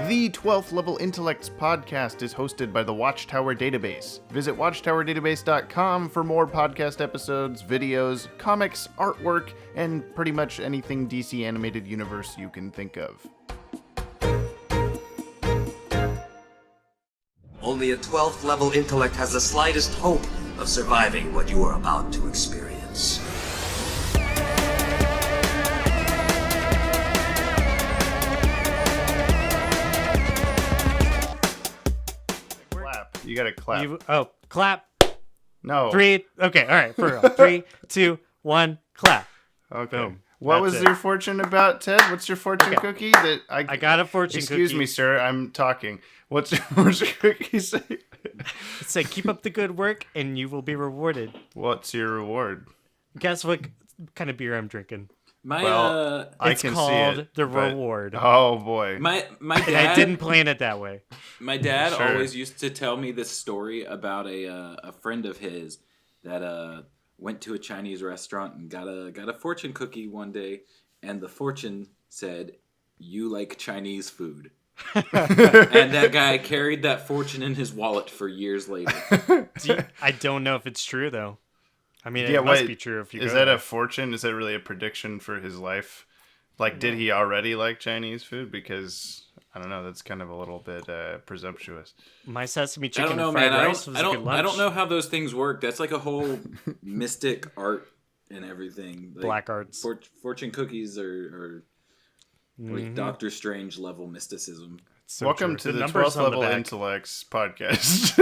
The 12th Level Intellects podcast is hosted by the Watchtower Database. Visit watchtowerdatabase.com for more podcast episodes, videos, comics, artwork, and pretty much anything DC animated universe you can think of. Only a 12th level intellect has the slightest hope of surviving what you are about to experience. Clap. You gotta clap. Clap. No. 3. Okay, all right, for real. 3, 2, 1, clap. Okay. Boom. What That's was it. your fortune about, Ted? What's your fortune cookie? That I got a fortune Excuse cookie. me, sir. I'm talking. What's your fortune cookie say? It said, keep up the good work and you will be rewarded. What's your reward? Guess what kind of beer I'm drinking? I It's can called see it, The but- Reward. Oh boy. My And dad I didn't plan it that way. My dad Sure. always used to tell me this story about a friend of his that went to a Chinese restaurant and got a fortune cookie one day, and the fortune said, "You like Chinese food." And that guy carried that fortune in his wallet for years later. I don't know if it's true, though. I mean, Yeah, it must wait, be true if you Is go that there. a fortune? Is that really a prediction for his life? Like, did he already like Chinese food? Because I don't know. That's kind of a little bit presumptuous. My sesame I chicken don't know, and fried man. rice was a good lunch. I don't know how those things work. That's like a whole mystic art and everything. Like, Black arts. Fortune cookies are like Doctor Strange level mysticism. So Welcome true. to the numbers 12th on the Level back. Intellects podcast.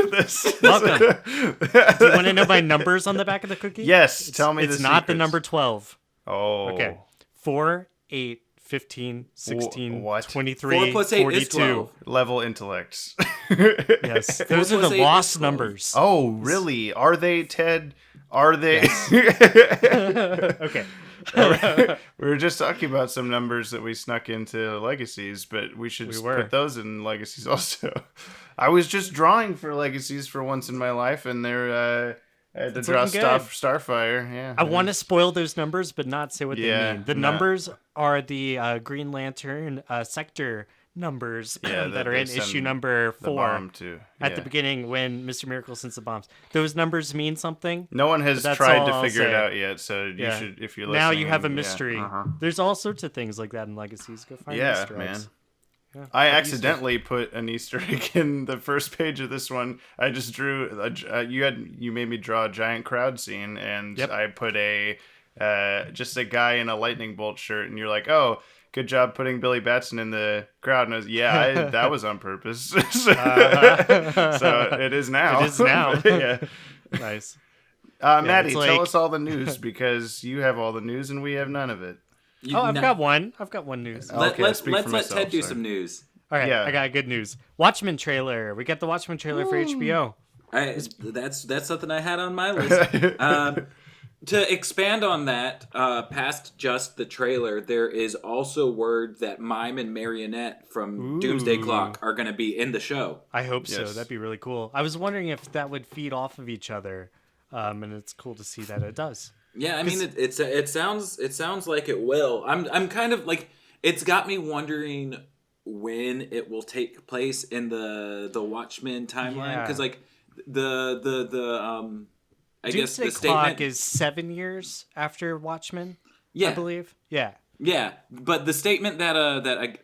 Welcome. Do you want to know my numbers on the back of the cookie? Yes, tell me It's the not the secrets. number 12. Oh. Okay. 4, 8, 15, 16, What? 23, 4 plus 8 is 42. 12. Level Intellects. Yes. Those are plus the 8 lost is 12. numbers. Oh, really? Are they, Ted? Are they? Okay. We were just talking about some numbers that we snuck into Legacies, but we should were. put those in Legacies also. I was just drawing for Legacies for once in my life, and they're I had to It's draw looking good. Starfire. Yeah, I want to spoil those numbers, but not say what Yeah, they mean. The no. numbers are the Green Lantern sector numbers Yeah, that are in they issue send number the 4 bomb to at the beginning when Mr. Miracle sends the bombs. Those numbers mean something. No one has That's tried all to I'll figure it say. out yet, so you Yeah. should, if you're listening. Now you have a yeah, mystery. uh-huh. There's all sorts of things like that in Legacies. Go find Yeah, Easter eggs. man. Yeah, I Easter- accidentally put an Easter egg in the first page of this one. I just drew. You made me draw a giant crowd scene, and Yep. I put just a guy in a lightning bolt shirt, and you're like, "Oh, good job putting Billy Batson in the crowd." And I was, that was on purpose. So it is now. It is now. Yeah. Nice. Maddie, it's tell like- us all the news because you have all the news and we have none of it. You- Oh, I've no- got one. I've got one news. Okay, let's speak for let myself, Ted do sorry. some news. All right, yeah. I got good news. Watchmen trailer. We got the Watchmen trailer for HBO. That's something I had on my list. To expand on that, past just the trailer, there is also word that Mime and Marionette from Doomsday Clock are going to be in the show. I hope so. Yes. That'd be really cool. I was wondering if that would feed off of each other, and it's cool to see that it does. Yeah, I mean it sounds like it will. I'm kind of like, it's got me wondering when it will take place in the Watchmen timeline, Yeah. because like the I guess Doomsday the statement Clock is 7 years after Watchmen. yeah I believe. Yeah. yeah, but the statement that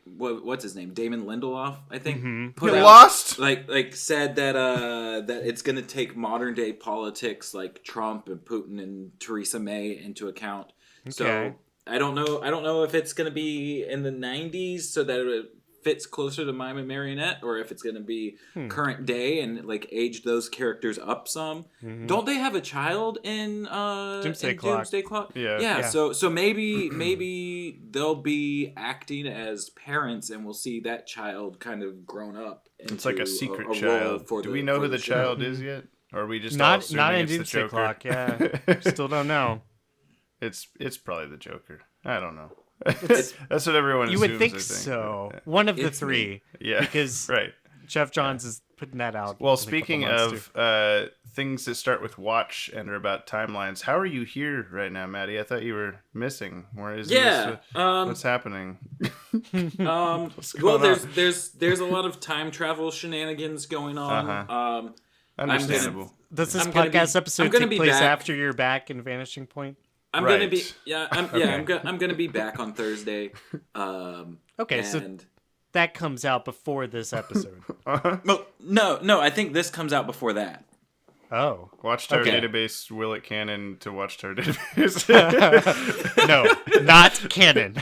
what's his name, Damon Lindelof, I think, put You out, lost? like said that that it's gonna take modern day politics like Trump and Putin and Theresa May into account. Okay. So I don't know if it's gonna be in the 90s so that it fits closer to Mime and Marionette, or if it's gonna be current day and like age those characters up some. Don't they have a child in Doomsday in Clock. Doomsday Clock? Yeah. Yeah. Yeah. So maybe they'll be acting as parents, and we'll see that child kind of grown up. It's like into a secret role child. for Do we know for who the show. child is yet? Or are we just all Not assuming in it's the Doomsday Joker? Clock. Yeah. Still don't know. It's probably the Joker. I don't know. That's what everyone You assumes, would think I think. so. but, One of the It's three. yeah. Because right. Chef John's is putting that out. Well, in a couple speaking months, of things that start with watch and are about timelines, how are you here right now, Maddie? I thought you were missing. Where is Yeah, what's happening? well, going on? there's a lot of time travel shenanigans going on. Understandable. Does this I'm gonna podcast be- episode I'm gonna take be place back. after you're back in Vanishing Point? I'm Right. gonna be Okay. I'm gonna be back on Thursday. Okay, so and that comes out before this episode. well, no, I think this comes out before that. Oh. Watchtower Okay. Database, will it canon to Watchtower Database? No, not canon.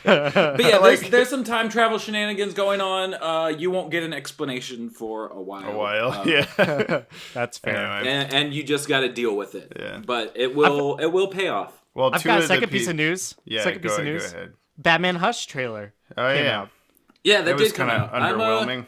But yeah, there's some time travel shenanigans going on. You won't get an explanation for a while. A while, yeah. That's fair. Anyway. And you just got to deal with it. Yeah. But it will pay off. Well, I've two got a of the second piece of news. Yeah, Second piece of go news. ahead. Batman Hush trailer Oh, came yeah. out. Yeah, that It was did come kind out. of underwhelming.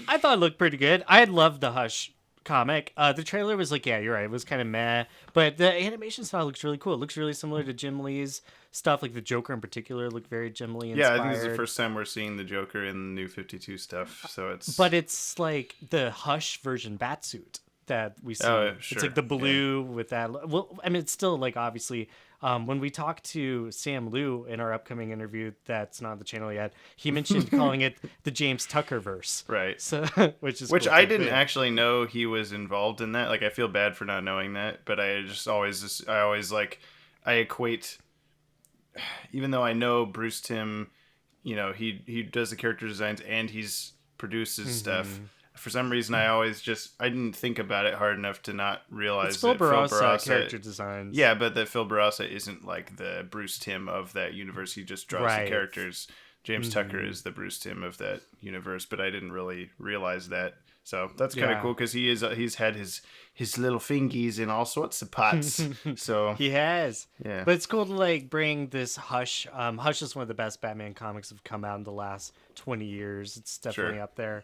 I thought it looked pretty good. I loved the Hush comic. The trailer was like, yeah, you're right. It was kind of meh, but the animation style looks really cool. It looks really similar to Jim Lee's stuff. Like the Joker in particular looked very Jim Lee inspired. Yeah, I think this is the first time we're seeing the Joker in the New 52 stuff, so it's... But it's like the Hush version Batsuit that we see. Oh, sure. It's like the blue with that. Well, I mean, it's still like obviously. When we talked to Sam Liu in our upcoming interview, that's not on the channel yet. He mentioned calling it the James Tucker verse, Right. so which is Which cool I too. didn't Yeah. actually know he was involved in that. Like, I feel bad for not knowing that, but I equate, even though I know Bruce Timm, he does the character designs and he's produces stuff. For some reason, I didn't think about it hard enough to not realize It's Phil that Phil Barrosa Barrosa character designs. Yeah, but that Phil Barrosa isn't like the Bruce Timm of that universe. He just draws Right. the characters. James Tucker is the Bruce Timm of that universe, but I didn't really realize that. So that's kind of Yeah. cool because he's had his little fingies in all sorts of pots. So He has. Yeah. But it's cool to like bring this Hush. Hush is one of the best Batman comics that have come out in the last 20 years. It's definitely Sure. up there.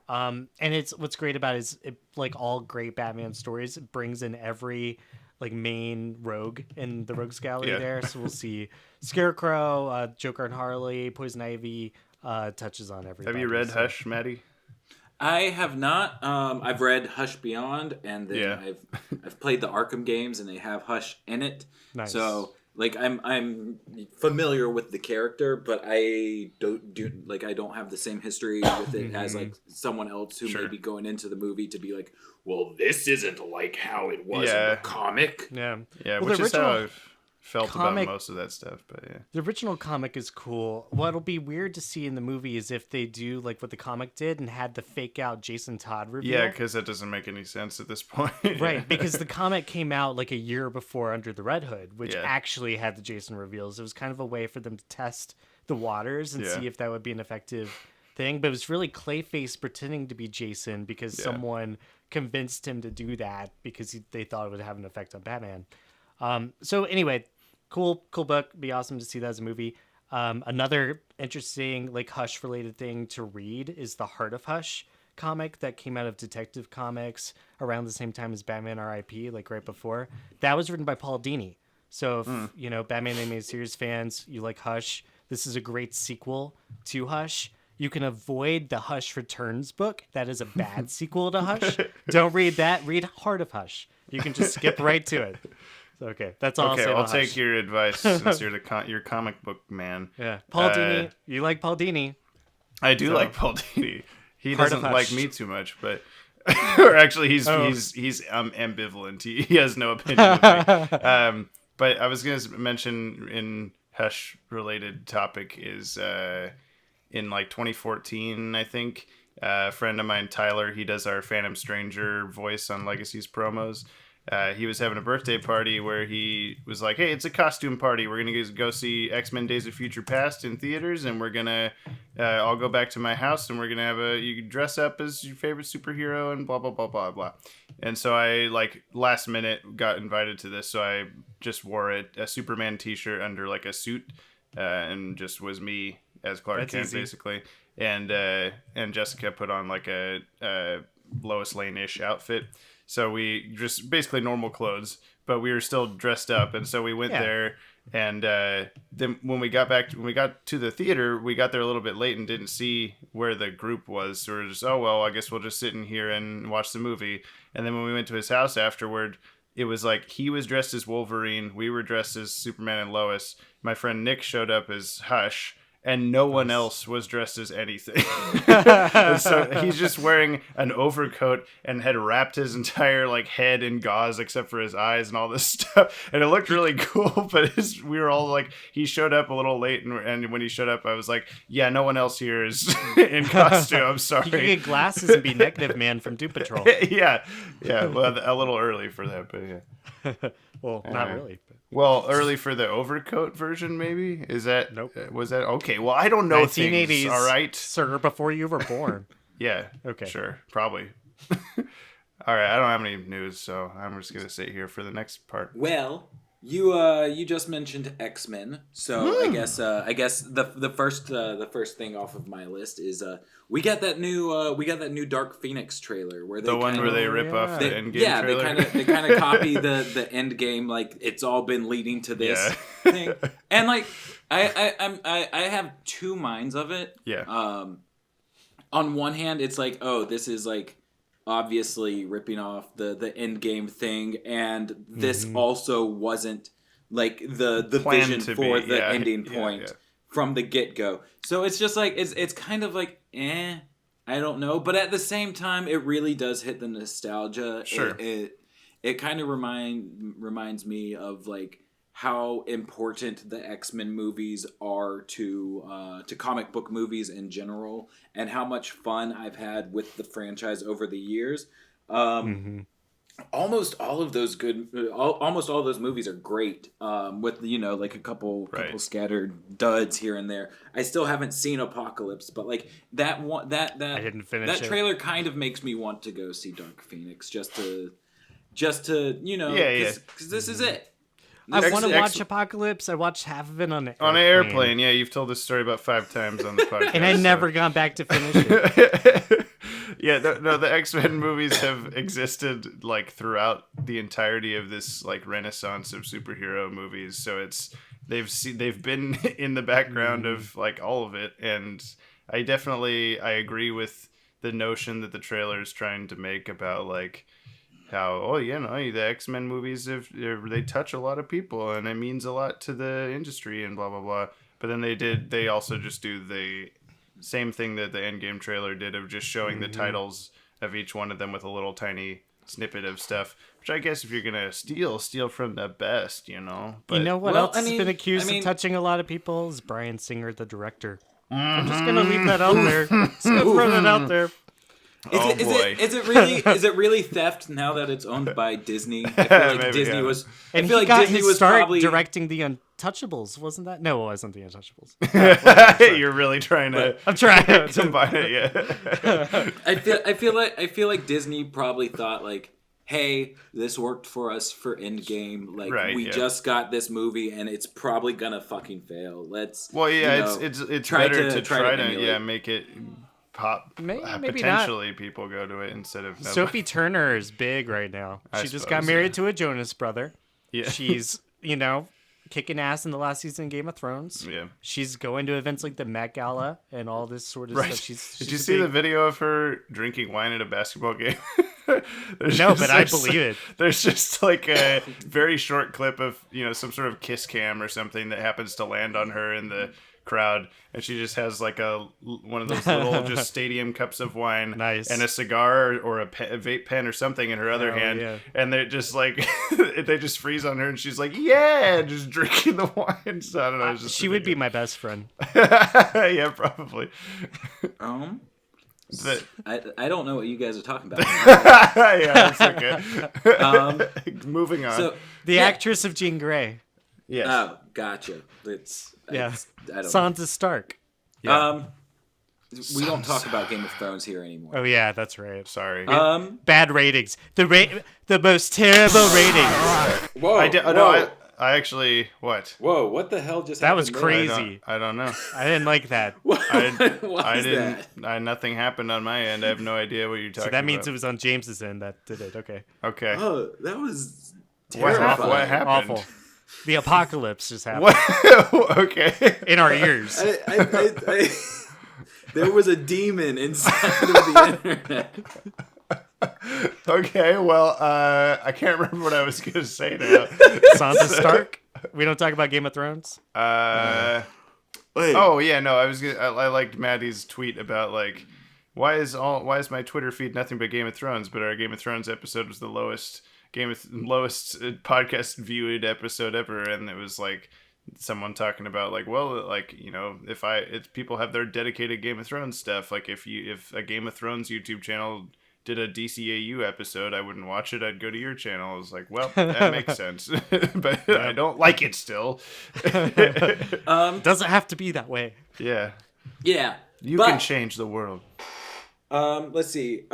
And it's what's great about it is like all great Batman stories, it brings in every like main rogue in the rogues gallery Yeah. there. So we'll see Scarecrow, Joker and Harley, Poison Ivy, touches on everybody. have you read so. Hush, Maddie? I have not. I've read Hush Beyond, and then Yeah. I've played the Arkham games, and they have Hush in it. Nice. So like I'm familiar with the character, but I don't have the same history with it as like someone else who Sure. may be going into the movie to be like, well, this isn't like how it was in Yeah. the comic. Yeah. Yeah, Well, which the is how original I've felt comic- about most of that stuff. But yeah. The original comic is cool. What'll be weird to see in the movie is if they do like what the comic did and had the fake out Jason Todd reveal. Yeah, because that doesn't make any sense at this point. Right, because the comic came out like a year before Under the Red Hood, which Yeah. actually had the Jason reveals. It was kind of a way for them to test the waters and Yeah. see if that would be an effective thing. But it was really Clayface pretending to be Jason because someone convinced him to do that because they thought it would have an effect on Batman. So anyway, cool book. Be awesome to see that as a movie. Another interesting like Hush related thing to read is the Heart of Hush comic that came out of Detective Comics around the same time as Batman R.I.P. like right before. That was written by Paul Dini. So if Batman animated series fans, you like Hush, this is a great sequel to Hush. You can avoid the Hush Returns book. That is a bad sequel to Hush. Don't read that. Read Heart of Hush. You can just skip right to it. Okay, that's all. Okay, I'll I'll say about take Hush. your advice since you're your comic book man. Yeah, Paul Dini. You like Paul Dini? I do like Paul Dini. He Heart doesn't of like Hush. me too much, but or actually he's Oh. he's ambivalent. He has no opinion of me. But I was going to mention in Hush related topic is in like 2014, I think, a friend of mine, Tyler, he does our Phantom Stranger voice on Legacies promos. He was having a birthday party where he was like, hey, it's a costume party. We're going to go see X-Men Days of Future Past in theaters, and we're going to I'll go back to my house, and we're going to have you can dress up as your favorite superhero and blah, blah, blah, blah, blah. And so I, like, last minute got invited to this, so I just wore a Superman t-shirt under, like, a suit, and just was me as Clark That's Kent, easy. basically. And Jessica put on, like, a Lois Lane-ish outfit. So we just basically normal clothes, but we were still dressed up. And so we went Yeah. there And then when we got to the theater, we got there a little bit late and didn't see where the group was. So we were just, oh, well, I guess we'll just sit in here and watch the movie. And then when we went to his house afterward, it was like he was dressed as Wolverine. We were dressed as Superman and Lois. My friend Nick showed up as Hush. And no one else was dressed as anything. So he's just wearing an overcoat and had wrapped his entire like head in gauze except for his eyes and all this stuff. And it looked really cool, but we were all like, he showed up a little late, and when he showed up, I was like, yeah, no one else here is in costume. I'm sorry. You could get glasses and be Negative Man from Doom Patrol. Yeah. Well, a little early for that, but yeah. Well, not really. But. Well, early for the overcoat version, maybe? Is that... Nope. Was that... Okay, well, I don't know 1980s, things, all right? Sir, before you were born. Yeah. Okay. Sure, probably. All right, I don't have any news, so I'm just going to sit here for the next part. Well, you just mentioned X-Men, so I guess the first thing off of my list is we got that new Dark Phoenix trailer where they where they rip off the Endgame trailer. they kind of copy the Endgame, like it's all been leading to this thing, and like I have two minds of it. Yeah. On one hand, it's like, oh, this is like obviously ripping off the Endgame thing, and this also wasn't like the vision for the ending point from the get-go. So it's just like it's kind of like I don't know, but at the same time it really does hit the nostalgia. Sure. It kind of reminds me of like how important the X-Men movies are to comic book movies in general, and how much fun I've had with the franchise over the years. Almost all of those almost all those movies are great. With like a couple scattered duds here and there. I still haven't seen Apocalypse, but like that one I didn't finish that trailer kind of makes me want to go see Dark Phoenix just to because this is it. I want to watch Apocalypse. I watched half of it on an airplane. Yeah, you've told this story about 5 times on the podcast. And I never gone back to finish it. Yeah, the X-Men movies have existed like throughout the entirety of this like renaissance of superhero movies. So they've been in the background of like all of it, and I agree with the notion that the trailer is trying to make about like how the X-Men movies they touch a lot of people and it means a lot to the industry and blah blah blah. But then they also just do the same thing that the Endgame trailer did of just showing the titles of each one of them with a little tiny snippet of stuff. Which I guess if you're gonna steal from the best, But, you know what else has been accused of touching a lot of people is Bryan Singer, the director. I'm just gonna leave that out there. Just gonna throw that out there. Is it really theft now that it's owned by Disney? I feel like Maybe, Disney yeah. was. And I feel he like got Disney his was start probably directing the Untouchables, wasn't that? No, it wasn't the Untouchables. You're really trying to. I'm trying to combine it. Yeah. I feel like Disney probably thought like, hey, this worked for us for Endgame. Like we just got this movie and it's probably gonna fucking fail. Let's. Well, yeah, it's better to try to make it. Pop. Maybe potentially not. People go to it instead of Sophie Turner is big right now. She just got married to a Jonas brother. Yeah. She's kicking ass in the last season of Game of Thrones. Yeah. She's going to events like the Met Gala and all this sort of stuff. Did you see the video of her drinking wine at a basketball game? No, but I believe it. There's just like a very short clip of some sort of kiss cam or something that happens to land on her in the crowd, and she just has like one of those little just stadium cups of wine, nice, and a cigar or a vape pen or something in her other hand, and they're just like they just freeze on her, and she's like, just drinking the wine. So I don't know. She would be my best friend. Yeah, probably. I don't know what you guys are talking about. Yeah, that's okay. Moving on. So the actress of Jean Grey. Yes. Oh, gotcha. I don't Sansa Stark. Yeah. We don't talk about Game of Thrones here anymore. Oh yeah, that's right. Sorry. Bad ratings. The most terrible ratings. Whoa. I actually what? Whoa! What the hell just? That happened was crazy. I don't know. I didn't like that. I didn't. Nothing happened on my end. I have no idea what you're talking about. So that means it was on James's end that did it. Okay. Okay. Oh, that was terrifying. What happened? Awful. The apocalypse just happened What? Okay. in our ears. There was a demon inside of the internet. Okay, well, I can't remember what I was going to say now. Sansa Stark. We don't talk about Game of Thrones. Oh yeah, no, I liked Maddie's tweet about like why is my Twitter feed nothing but Game of Thrones, but our Game of Thrones episode was the lowest podcast viewed episode ever, and it was like someone talking about like, well, like, you know, if people have their dedicated Game of Thrones stuff, like if a Game of Thrones YouTube channel did a DCAU episode, I wouldn't watch it. I'd go to your channel. I was like, well, that makes sense, but I don't like it still. Doesn't have to be that way. Yeah, you can change the world. Let's see.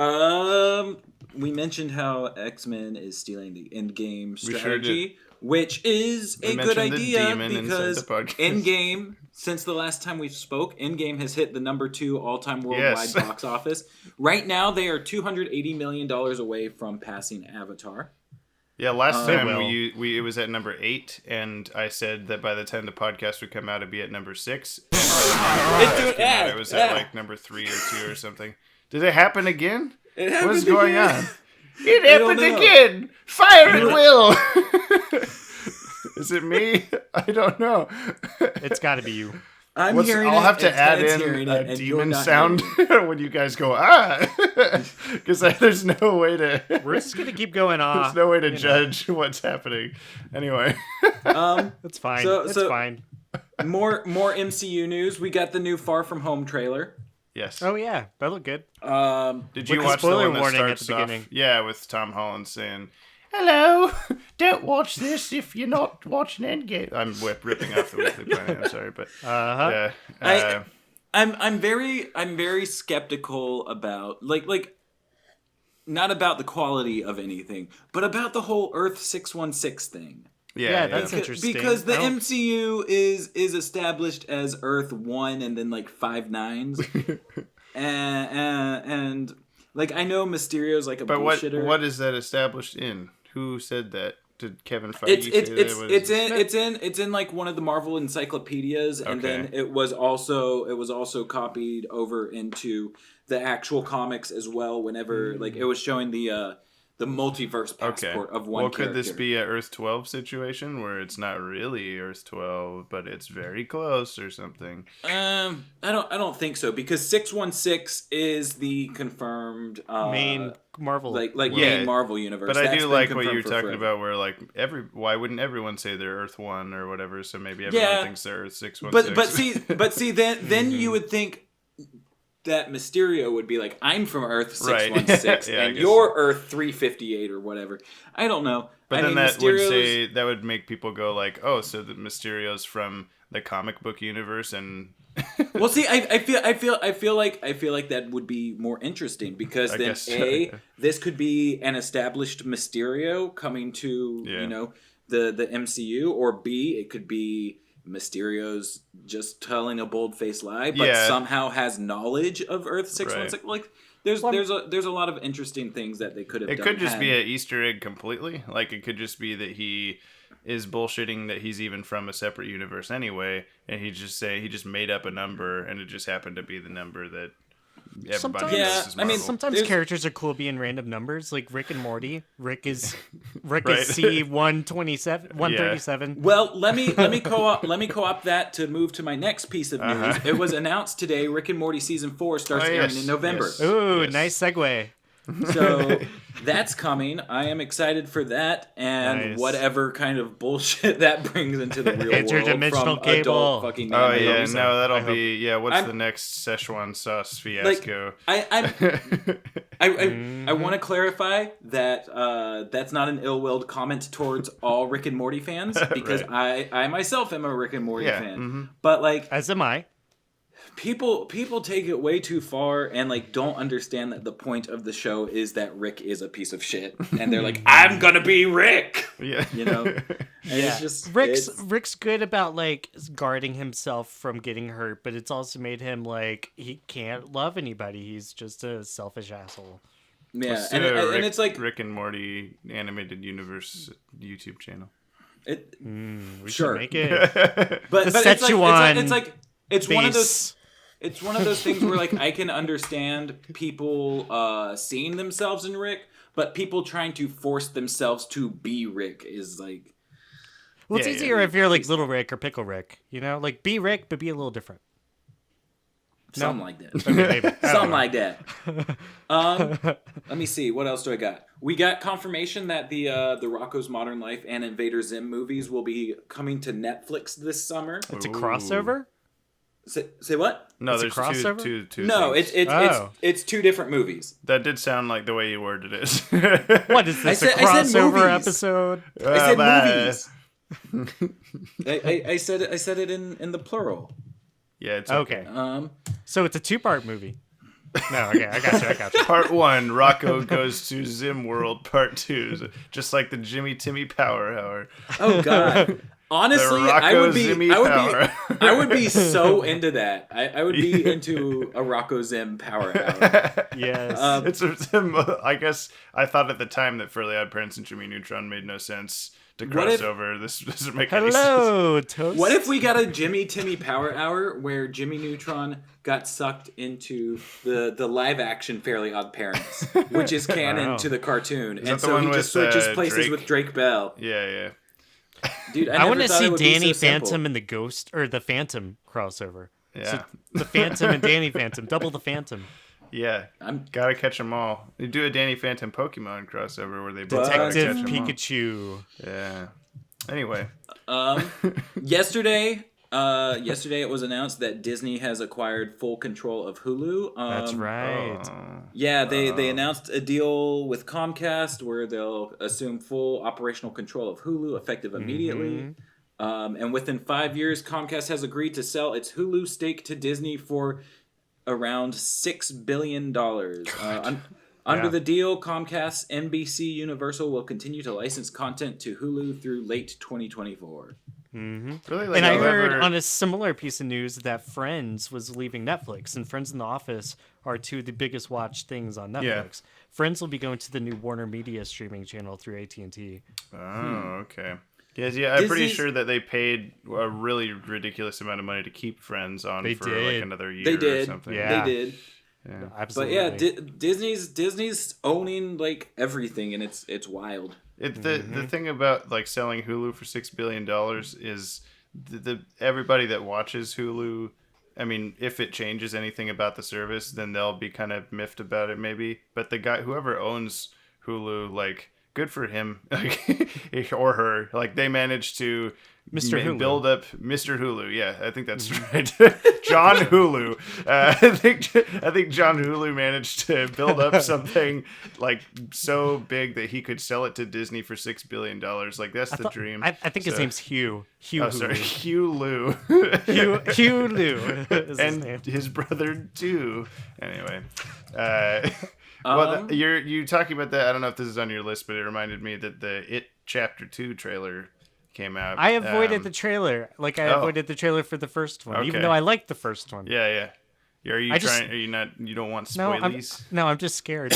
We mentioned how X-Men is stealing the Endgame strategy, which is a good idea because Endgame, since the last time we spoke, Endgame has hit the number 2 all-time worldwide box office. Right now, they are $280 million away from passing Avatar. Yeah, last time it was at number 8, and I said that by the time the podcast would come out, it'd be at number 6. It was at like number 3 or 2 or something. Did it happen again? What's going on? It happened again! Fire at will! Is it me? I don't know. It's got to be you. I'll have to add in a demon sound when you guys go, because there's no way to... We're just going to keep going on. There's no way to judge what's happening. Anyway. It's fine. It's fine. More MCU news. We got the new Far From Home trailer. Yes. Oh, yeah. That looked good. Did you watch the one that starts at the beginning? Yeah, with Tom Holland saying... Hello, don't watch this if you're not watching Endgame. I'm ripping off the Weekly Planet. I'm sorry, but I'm very skeptical about like not about the quality of anything, but about the whole Earth 616 thing. Yeah, that's interesting. Because the MCU is established as Earth 1 and then like 5 nines, and like I know Mysterio's like a bullshitter. But what is that established in? Who said that? Did Kevin Feige say that? It's in like one of the Marvel encyclopedias, and then it was also copied over into the actual comics as well. Whenever like it was showing the multiverse passport of one character. Could this be a Earth 12 situation where it's not really Earth 12, but it's very close or something? I don't think so, because 616 is the confirmed main Marvel main Marvel universe. But I do like what you're talking about, where like why wouldn't everyone say they're Earth 1 or whatever? So maybe everyone thinks they're Earth 616. But see then you would think that Mysterio would be like, I'm from Earth 616 and you're Earth 358 or whatever. I don't know. But then that would make people go like, oh, so the Mysterio's from the comic book universe, and well, see, I feel like that would be more interesting, because then this could be an established Mysterio coming to the MCU, or B, it could be Mysterio's just telling a bold-faced lie, but somehow has knowledge of Earth 616. Like, there's a lot of interesting things that they could have done. It could just be an Easter egg completely. Like, it could just be that he is bullshitting that he's even from a separate universe anyway, and he just made up a number, and it just happened to be the number that everybody knows is Marvel. I mean, sometimes characters are cool being random numbers, like Rick and Morty. Rick is C127, 137. Well, let me co-op that to move to my next piece of news. It was announced today, Rick and Morty season 4 starts airing in November. Yes. Ooh, nice segue. So that's coming. I am excited for that, and whatever kind of bullshit that brings into the real world interdimensional from cable. adult fucking that'll be what's the next Szechuan sauce fiasco? Like, I want to clarify that that's not an ill-willed comment towards all Rick and Morty fans, because I myself am a Rick and Morty fan, but like, as am I. People take it way too far, and like don't understand that the point of the show is that Rick is a piece of shit, and they're like, I'm gonna be Rick. Yeah, It's just Rick's good about like guarding himself from getting hurt, but it's also made him like he can't love anybody. He's just a selfish asshole. Yeah, and it's like Rick and Morty animated universe YouTube channel. We Sure. should make it. but Szechuan it's one of those. base. It's one of those things where like I can understand people seeing themselves in Rick, but people trying to force themselves to be Rick is like. Well, it's Yeah, easier yeah. if you're like Little Rick or Pickle Rick. You know, like be Rick, but be a little different. Something like that. Okay, maybe. Something like that. Let me see. What else do I got? We got confirmation that the Rocko's Modern Life and Invader Zim movies will be coming to Netflix this summer. It's a crossover. Say what? No, It's a there's crossover? two. No, things. it's two different movies. That did sound like the way you worded it. What is this? I A said crossover movies. episode? I said movies. I said it in the plural. Yeah, it's Okay. okay. So it's a 2-part movie. No, okay, I got you. Part 1, Rocco goes to Zim World. Part 2, just like the Jimmy Timmy Power Hour. Oh God. Honestly, The Rocco I would Zimmy be Power. I would be so into that. I would be into a Rocco Zim Power Hour. Yes. It's I guess I thought at the time that Fairly Odd Parents and Jimmy Neutron made no sense to What cross if- over. This doesn't make any sense. Hello, Toast. What if we got a Jimmy Timmy Power Hour where Jimmy Neutron got sucked into the live action Fairly Odd Parents, which is canon Wow. to the cartoon, that and the so he one just with, switches places Drake? with Drake Bell. Yeah. Dude, I want to see would be Danny so simple. Phantom and the Ghost, or the Phantom crossover. Yeah. So the Phantom and Danny Phantom, double the Phantom. Yeah. I'm- Gotta catch them all. You do a Danny Phantom Pokemon crossover where they both Detective gotta catch 'em all. Pikachu. Yeah. Anyway. Yesterday it was announced that Disney has acquired full control of Hulu. That's right. Yeah, they announced a deal with Comcast where they'll assume full operational control of Hulu effective immediately. And within 5 years, Comcast has agreed to sell its Hulu stake to Disney for around $6 billion. Under the deal, Comcast, NBC Universal will continue to license content to Hulu through late 2024. Really, like, And I heard whoever- on a similar piece of news that Friends was leaving Netflix, and Friends and The Office are two of the biggest watched things on Netflix. Yeah. Friends will be going to the new Warner Media streaming channel through AT&T. Oh, okay. Yeah, I'm pretty Disney's- sure that they paid a really ridiculous amount of money to keep Friends on They for did. like another year They or did. something. Yeah. They did. Yeah. But Absolutely. yeah, Disney's owning like everything, and it's wild. The thing about like selling Hulu for $6 billion is the everybody that watches Hulu. I mean, if it changes anything about the service, then they'll be kind of miffed about it, maybe. But the guy, whoever owns Hulu, like, good for him, like, or her. Like, they managed to Mr. Hulu. build up Mr. Hulu. Yeah, I think that's right. John Hulu. I think John Hulu managed to build up something like so big that he could sell it to Disney for $6 billion. Like, that's the dream. I think his So- name's Hugh. Hugh Oh, sorry, Hulu. Hugh Lou. Hugh Lou is his And name. his brother too. Anyway, well, you talking about that? I don't know if this is on your list, but it reminded me that the It Chapter 2 trailer came out. I avoided the trailer. Like, I avoided the trailer for the first one, even Okay. though I liked the first one. Yeah. Are you I just- trying? Are you not? You don't want No, spoilies? I'm just scared.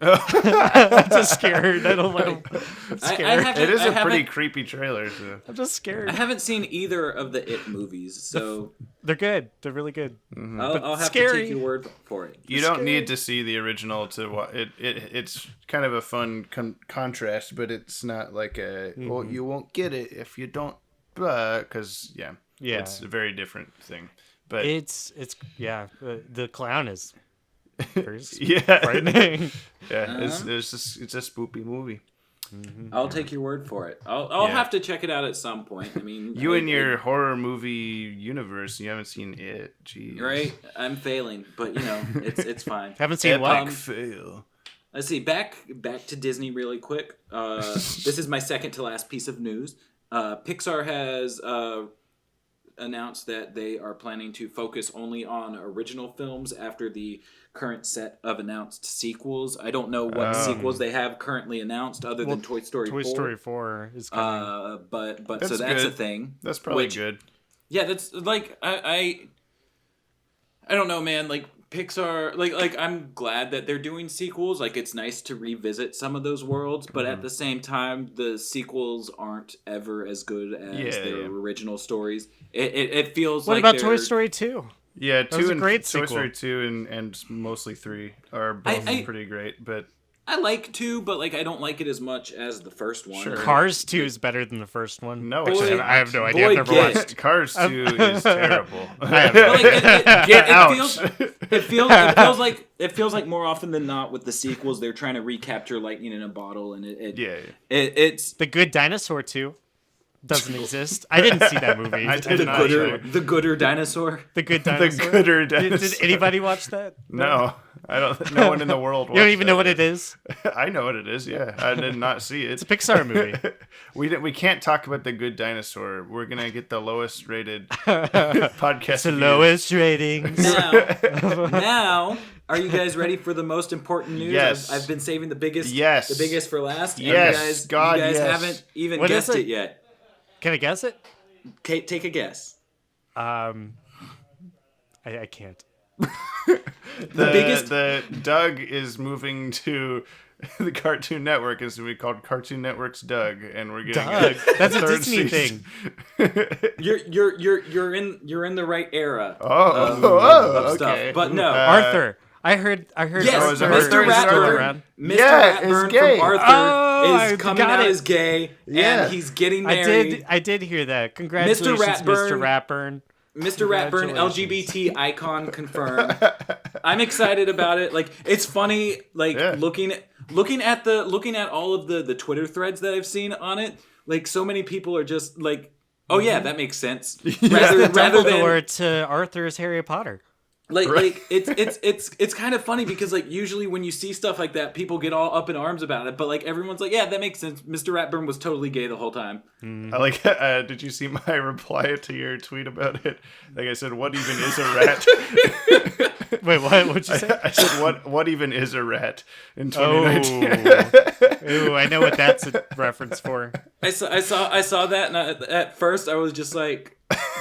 I'm just scared. I don't want to. I'm scared. It is a pretty haven't- creepy trailer. So. I'm just scared. I haven't seen either of the It movies, so They're good. They're really good. I'll have to scary. take your word for it. You don't need to see the original to watch it. It's kind of a fun contrast, but it's not like a. Well, you won't get it if you don't, because Yeah. it's a very different thing. But It's the clown is very yeah, frightening. yeah, it's a spoopy movie. I'll take your word for it. I'll Yeah. have to check it out at some point. I mean, You and your horror movie universe, you haven't seen it. Jeez. right. I'm failing, but you know, it's fine. Haven't seen Epic what? fail. Let's see. Back to Disney really quick. This is my second to last piece of news. Pixar has announced that they are planning to focus only on original films after the current set of announced sequels. I don't know what sequels they have currently announced other than Toy Story 4. Toy Story 4 is coming. But That's so that's good. a thing. That's probably Which- good. Yeah, that's like I don't know, man. Like Pixar, I'm glad that they're doing sequels. Like, it's nice to revisit some of those worlds, but at the same time, the sequels aren't ever as good as their original stories. It feels what like about Toy Story 2? Yeah, That was a great Toy sequel. Story 2 and mostly 3 are both pretty great, but I like 2, but I don't like it as much as the first one. Sure. Cars 2 is better than the first one. no, Boy, it's not. I have no idea. I've never get watched. it. Cars 2 is terrible. It feels like more often than not with the sequels they're trying to recapture lightning in a bottle, and it's The Good Dinosaur 2 doesn't exist. I didn't see that movie. I did not either. the gooder dinosaur. The Good The Dinosaur. gooder Did dinosaur. anybody watch that? No, I don't. No one in the world. You don't even know what it is. I know what it is. Yeah, I did not see it. It's a Pixar movie. We can't talk about the Good Dinosaur. We're gonna get the lowest rated podcast. It's the lowest ratings. Now, are you guys ready for the most important news? Yes. I've been saving the biggest for last. Yes, and God, you guys yes. haven't even What is guessed it? it yet. Can I guess it? Kate, take a guess. I can't. The Doug is moving to the Cartoon Network. It's gonna be called Cartoon Network's Doug, and we're getting Doug. That's a third Disney season. thing. You're in the right era. of of okay. stuff. But no. Arthur. I heard. Yes, is it Mr. Arthur? Is it Arthur? Ratburn. Mr. Yeah, is Ratburn gay. from Arthur I is coming got out it. as gay, Yeah. and he's getting married. I did hear that. Congratulations, Mr. Ratburn. Mr. Ratburn, LGBT icon confirmed. I'm excited about it. It's funny. Looking at all of the Twitter threads that I've seen on it. So many people are just oh yeah, that makes sense. Rather than Dumbledore to Arthur's Harry Potter. It's kind of funny because usually when you see stuff like that, people get all up in arms about it, but everyone's yeah, that makes sense. Mr. Ratburn was totally gay the whole time. I did you see my reply to your tweet about it? I said, what even is a rat? Wait, what? What'd you say? I said, what even is a rat in 2019? Ooh, I know what that's a reference for. I saw that, and at first I was just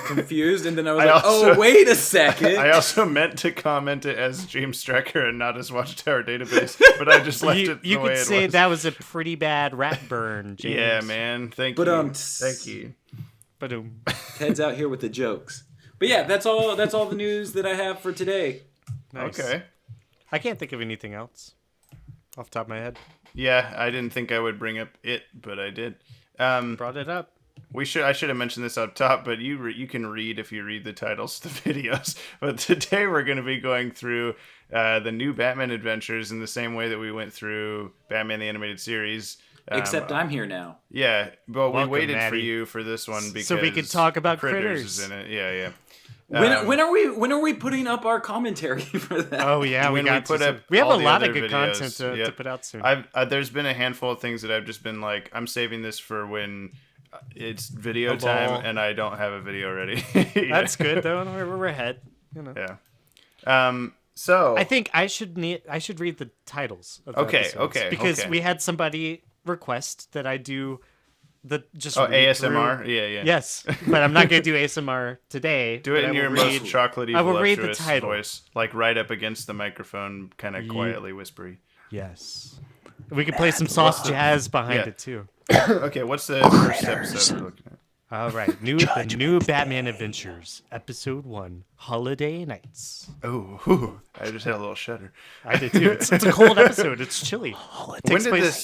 confused, and then I was oh, wait a second. I also meant to comment it as James Strecker and not as Watchtower Database, but I just left it the You way could it say was. that was a pretty bad rat burn, James. Yeah, man. Thank you. Thank you. Ba-doom. Heads out here with the jokes. But yeah, that's all the news that I have for today. Nice. Okay. I can't think of anything else off the top of my head. Yeah, I didn't think I would bring up it, but I did. Brought it up. I should have mentioned this up top, but you can read if you read the titles to the videos. But today we're going to be going through the new Batman adventures in the same way that we went through Batman the Animated Series. Except I'm here now. Yeah, but Welcome, we waited for Maddie. you for this one because So we could talk about Critters. is in it. Yeah. When are we putting up our commentary for that? Oh yeah, When we put up we have all a the lot of other good videos, content to yep. put out soon. There's been a handful of things that I've just been I'm saving this for when it's video A time ball. and I don't have a video ready. That's good though. We're ahead. Yeah. So I think I should read the titles. Of the episodes, okay, because okay. we had somebody request that I do the just read ASMR. through. Yeah. Yes, but I'm not going to do ASMR today. Do it but in I your will most read- chocolatey, I will read the voluptuous title. voice, right up against the microphone, kind of quietly whispery. Yes, we could play some soft jazz behind Yeah. it too. Okay, what's the first episode we're looking at? All right, the new Batman Adventures, Episode 1, Holiday Nights. Oh, I just had a little shudder. I did too. It's a cold episode. It's chilly. When did this?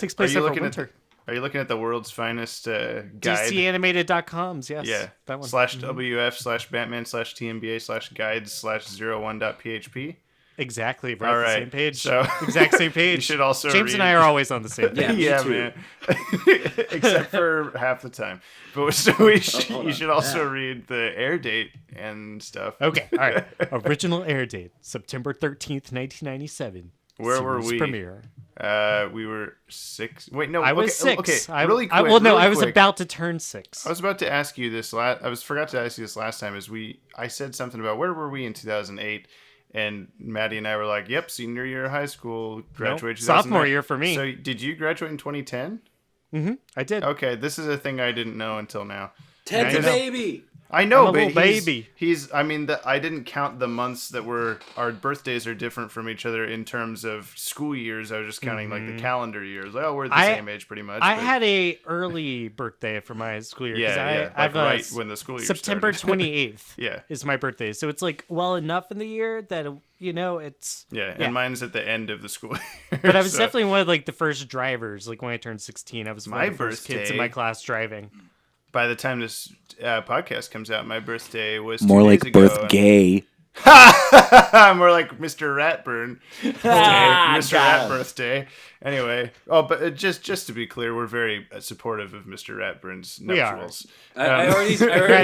Takes place are you over looking winter. Are you looking at the world's finest guide? DCAnimated.coms, yes. Yeah. That one. /WF/Batman/TMBA/guides/01.php. Exactly. We're All on the right, same page. so- Exact same page. You should also James and read- I are always on the same page. Yeah, me Yeah, too. man. Except for half the time. But so you on. should also Yeah. read the air date and stuff. Okay, all right. Original air date, September 13th, 1997. Where were Series we? Premiere. We were 6. Wait, no. I was okay, 6. Okay, really quick. I was quick. about to turn 6. I was about to ask you this forgot to ask you this last time. I said something about where were we in 2008, and Maddie and I were like, "Yep, senior year of high school, graduated 2009." sophomore year for me. So did you graduate in 2010? I did. Okay, this is a thing I didn't know until now. Ted's I a know. baby. I know, I'm a but little baby. I mean, I didn't count the months that our birthdays are different from each other in terms of school years. I was just counting like the calendar years. Like, oh, we're the same age pretty much. I had a early birthday for my school year. Yeah. I have right when the school year September started. 28th Yeah. is my birthday. So it's like well enough in the year that, it's... Yeah, and mine's at the end of the school year. But I was definitely one of like the first drivers. Like when I turned 16, I was one My of the first kids in my class driving. By the time this podcast comes out, my birthday was More 2 like days ago. birth gay. More like Mr. Ratburn. Mr. Rat birthday. Anyway, but just to be clear, we're very supportive of Mr. Ratburn's nuptials. I already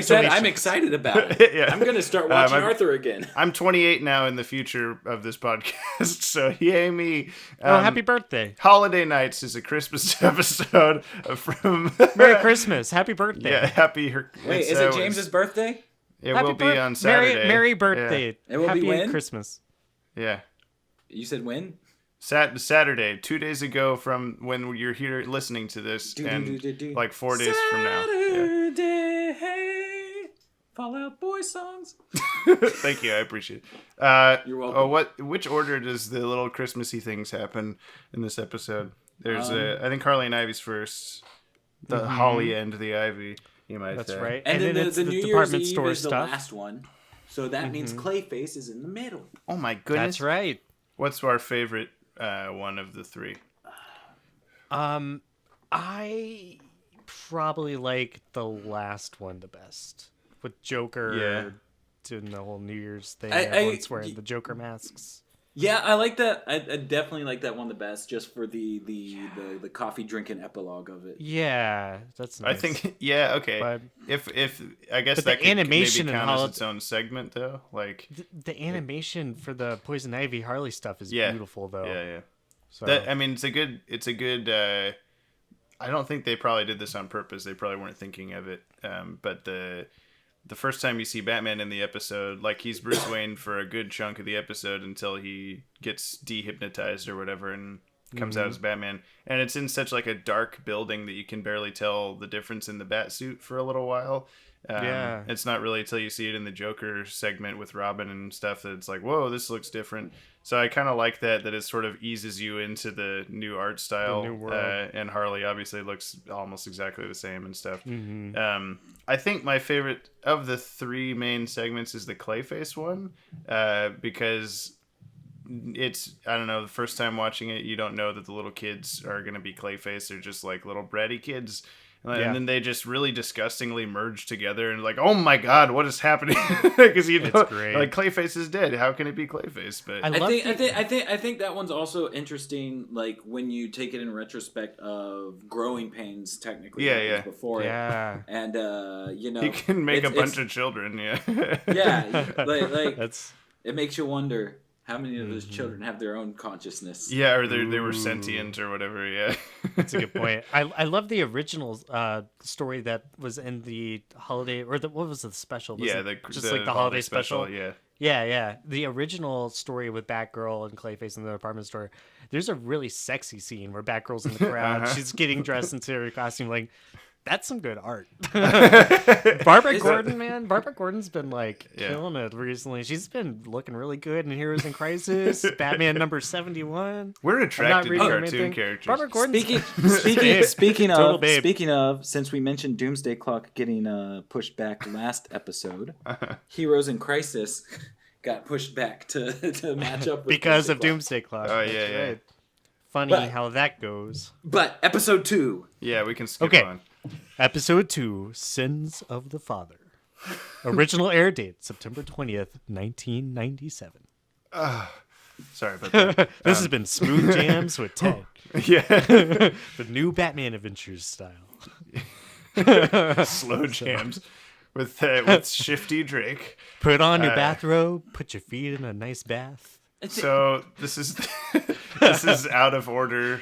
said I'm excited about it. Yeah. I'm going to start watching Arthur again. I'm 28 now in the future of this podcast, so yay me. Happy birthday. Holiday Nights is a Christmas episode from... Merry Christmas. Happy birthday. Yeah, happy... Wait, is it James's birthday? It will be on Saturday. Merry birthday. Yeah. It will Happy be when? Christmas. Yeah. You said when? Saturday, 2 days ago from when you're here listening to this, and like 4 days from now. Saturday, hey, Fall Out Boy songs. Thank you, I appreciate it. You're welcome. Which order does the little Christmassy things happen in this episode? There's I think Harley and Ivy's first, the Holly and the Ivy. You might That's say. right. And then it's the the New Year's department Eve store is the stuff. last one. So that means Clayface is in the middle. Oh my goodness. That's right. What's our favorite one of the three? I probably like the last one the best. With Joker doing the whole New Year's thing. Everyone's wearing the Joker masks. Yeah, I like that. I definitely like that one the best, just for the coffee drinking epilogue of it. Yeah, that's nice. I think okay. But, if I guess but that the could animation maybe and count how as its own segment though. Like the animation for the Poison Ivy Harley stuff is beautiful though. Yeah. So I mean, it's a good. I don't think they probably did this on purpose. They probably weren't thinking of it. But the first time you see Batman in the episode, like he's Bruce Wayne for a good chunk of the episode until he gets dehypnotized or whatever and comes out as Batman. And it's in such like a dark building that you can barely tell the difference in the bat suit for a little while. It's not really until you see it in the Joker segment with Robin and stuff that it's like, whoa, this looks different. So I kind of like that it sort of eases you into the new art style. The new world. And Harley obviously looks almost exactly the same and stuff. I think my favorite of the three main segments is the Clayface one, because it's, I don't know, the first time watching it, you don't know that the little kids are going to be Clayface. They're just like little bratty kids. And then they just really disgustingly merge together and like, oh my god, what is happening? Because great. Like Clayface is dead. How can it be Clayface? But I think that one's also interesting. Like when you take it in retrospect of growing pains, technically. Before it, and he can make a bunch of children. Like that's it makes you wonder. How many of those children have their own consciousness? Yeah, or they were sentient or whatever, yeah. That's a good point. I love the original story that was in the holiday, or what was the special? Was the holiday special? Yeah. Yeah. The original story with Batgirl and Clayface in the department store, there's a really sexy scene where Batgirl's in the crowd. She's getting dressed into her costume, like, that's some good art. Barbara Gordon's been like killing it recently. She's been looking really good in Heroes in Crisis, Batman number 71. We're attracted to cartoon characters. Barbara Gordon's speaking of, since we mentioned Doomsday Clock getting pushed back last episode, Heroes in Crisis got pushed back to match up with because of Doomsday Clock. Oh yeah. Right. Funny how that goes. But episode 2. Yeah, we can skip on. Episode 2, Sins of the Father. Original air date, September 20th, 1997. Sorry about that. This has been Smooth Jams with Ted. Yeah. The new Batman Adventures style. Slow jams with Shifty Drake. Put on your bathrobe, put your feet in a nice bath. So this is out of order,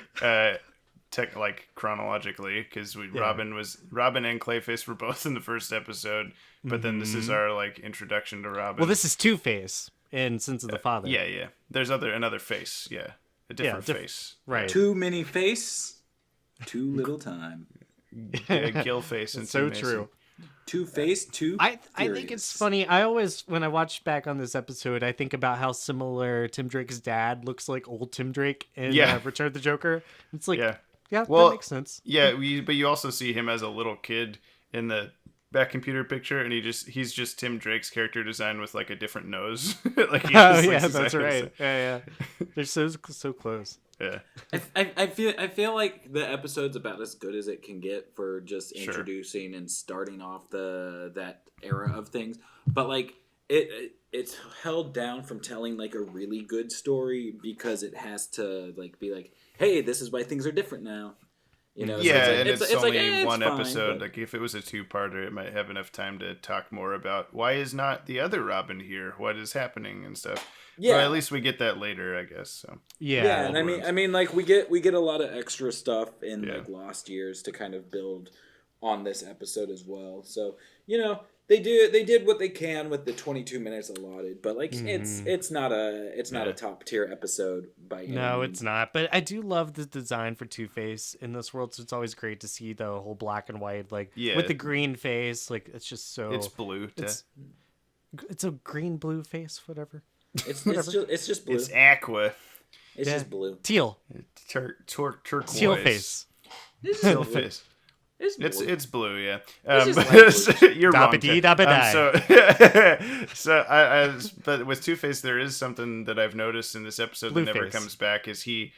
chronologically, because Robin and Clayface were both in the first episode, but then this is our introduction to Robin. Well, this is Two-Face in Sins of the Father. Yeah. There's another face. Yeah, a different face. Right. Too many face, too little time. Gill face and so true. Two-Face, I think it's funny. I always, when I watch back on this episode, I think about how similar Tim Drake's dad looks like old Tim Drake in Return of the Joker. It's like, well, that makes sense. Yeah, but you also see him as a little kid in the back computer picture, and he's just Tim Drake's character design with like a different nose. Like that's right. Yeah. They're so close. Yeah. I feel like the episode's about as good as it can get for just introducing and starting off that era of things. But like it's held down from telling like a really good story because it has to like be like, hey, this is why things are different now. You know, it's only like, one fine, episode. but... Like if it was a two-parter, it might have enough time to talk more about why is not the other Robin here, what is happening and stuff. Yeah, well, at least we get that later, I guess. So yeah, and I mean, like we get a lot of extra stuff in like Lost Years to kind of build on this episode as well. So you know, they did what they can with the 22 minutes allotted, but like it's not a top tier episode by any means. It's not. But I do love the design for Two-Face in this world. So it's always great to see the whole black and white, like with the green face. Like it's just so it's blue. It's a green blue face, whatever. It's just blue. It's aqua. It's just blue. Teal. Turquoise. Teal face. Teal face. It's blue, yeah. You're wrong. But with Two-Face, there is something that I've noticed in this episode that never comes back. Is he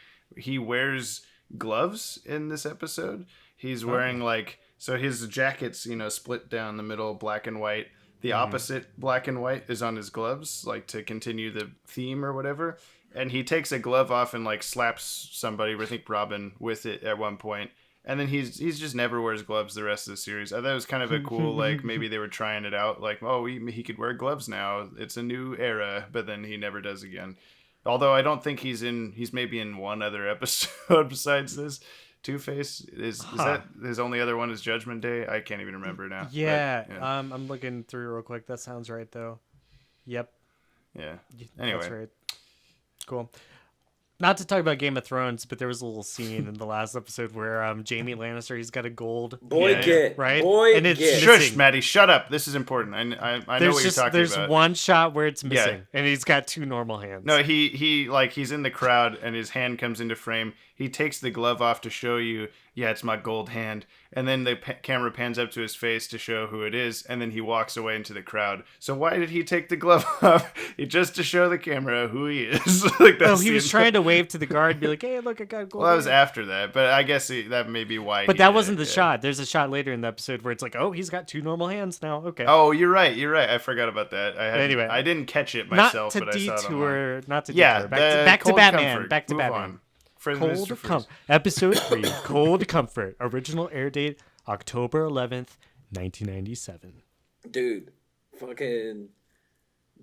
wears gloves in this episode? He's wearing so his jacket's split down the middle, black and white. The opposite black and white is on his gloves, like to continue the theme or whatever. And he takes a glove off and like slaps somebody, I think Robin, with it at one point. And then he's just never wears gloves the rest of the series. I thought it was kind of a cool, like maybe they were trying it out, like, oh, he could wear gloves now. It's a new era, but then he never does again. Although I don't think he's maybe in one other episode besides this. Two-Face is that his only other one is Judgment Day? I can't even remember now. Yeah, but, I'm looking through real quick. That sounds right though. Yep. Yeah. Anyway, that's right. Cool. Not to talk about Game of Thrones, but there was a little scene in the last episode where Jaime Lannister, he's got a gold right? And it's shush, Maddie, shut up. This is important. I know what you're talking about. There's one shot where it's missing, and he's got two normal hands. No, he's in the crowd, and his hand comes into frame. He takes the glove off to show you, it's my gold hand. And then the camera pans up to his face to show who it is, and then he walks away into the crowd. So why did he take the glove off? Just to show the camera who he is. He was trying to wave to the guard and be like, hey, look, I got gold. Well, that was after that, but I guess that may be why. But that wasn't the shot. There's a shot later in the episode where it's like, oh, he's got two normal hands now. Okay. Oh, you're right. I forgot about that. Anyway, I didn't catch it myself, but I saw it online. Not to detour. Back to Batman. Comfort. Back to Move Batman. On. Cold Comfort. Episode 3, Cold Comfort. Original air date, October 11th, 1997. Dude, fucking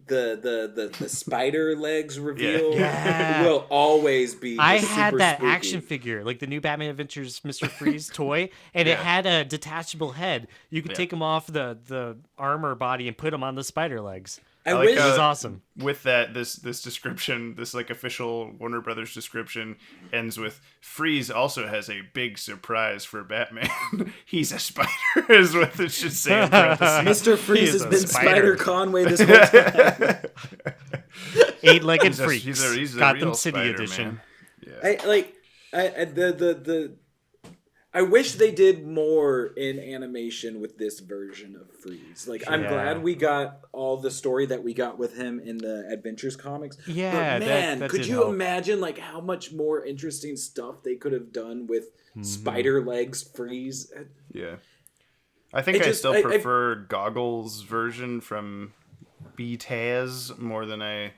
the spider legs reveal will always be I had that spooky. action figure, like the new Batman Adventures Mr. Freeze toy, and it had a detachable head. You could take him off the armor body and put him on the spider legs. I wish it was awesome. With that, this description, this like official Warner Brothers description ends with Freeze also has a big surprise for Batman. He's a spider, is what it should say in parentheses. Mr. Freeze has been Spider Conway this whole time. 8-legged freaks. He's a Gotham real City Spider-Man. edition. Yeah. I wish they did more in animation with this version of Freeze. Like, I'm glad we got all the story that we got with him in the Adventures comics. Yeah, but man, that could did you help. imagine like how much more interesting stuff they could have done with Spider Legs Freeze? Yeah. I think I still prefer Goggles' version from B-Taz more than I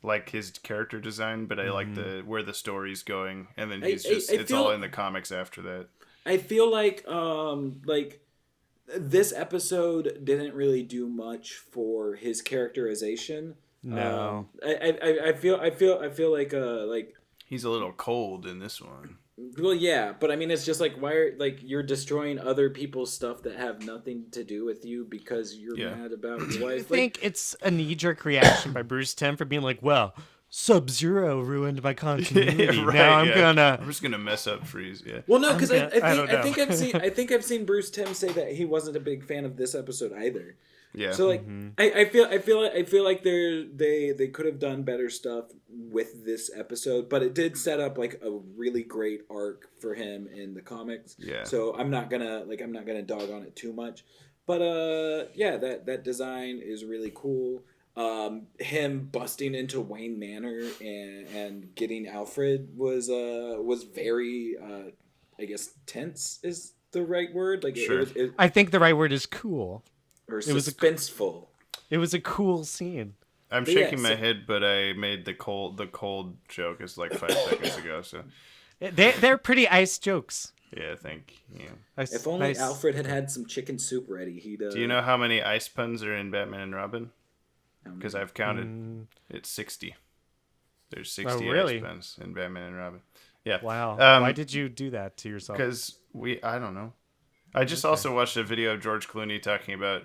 like his character design, but I like where the story's going, and then it's all in the comics after that. I feel like this episode didn't really do much for his characterization. No, I feel like he's a little cold in this one. Well, yeah, but I mean, it's just like why are you're destroying other people's stuff that have nothing to do with you because you're mad about your wife. I think it's a knee-jerk reaction by Bruce Timm for being like, well, Sub-Zero ruined my continuity. Right, Now I'm just gonna mess up Freeze. Yeah. Well, no, because I don't know. I think I've seen Bruce Timm say that he wasn't a big fan of this episode either. Yeah. So like, I feel like they could have done better stuff with this episode, but it did set up like a really great arc for him in the comics. Yeah. So I'm not gonna dog on it too much, but yeah, that design is really cool. Him busting into Wayne Manor and getting Alfred was very I guess tense is the right word. Like Sure. I think the right word is cool. Or It was suspenseful. It was a cool scene. I'm shaking my head, but I made the cold joke is like 5 seconds ago. So They're pretty ice jokes. yeah, I think. Yeah. If only Alfred had some chicken soup ready, he'd. Do you know how many ice puns are in Batman and Robin? Because I've counted. It's 60. There's 60 really? ice puns in Batman and Robin. Yeah. Wow. Why did you do that to yourself? Because I don't know. I just also watched a video of George Clooney talking about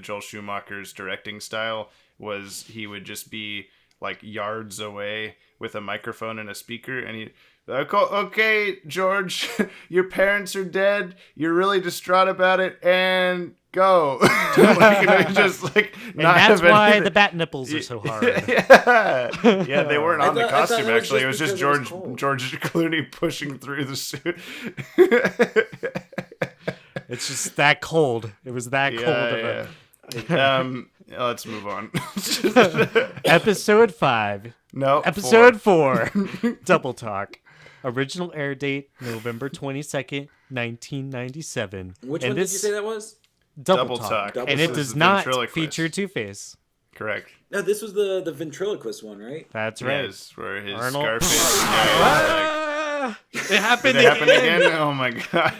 Joel Schumacher's directing style. Was he would just be like yards away with a microphone and a speaker, and he, okay, George, your parents are dead. You're really distraught about it, and go. Just like, and that's why the bat nipples are so hard. Yeah, they weren't on the costume. Actually, it was just George Clooney pushing through the suit. It's just that cold. It was that cold of a... Let's move on. Episode 5. No. Episode 4. Double Talk. Original air date November 22nd, 1997. Which one did you say that was? Double Talk. And it does not feature Two-Face. Correct. No, this was the ventriloquist one, right? That's right. Yes, where his Arnold. Scarface. It happened Did it happen again? Oh my god.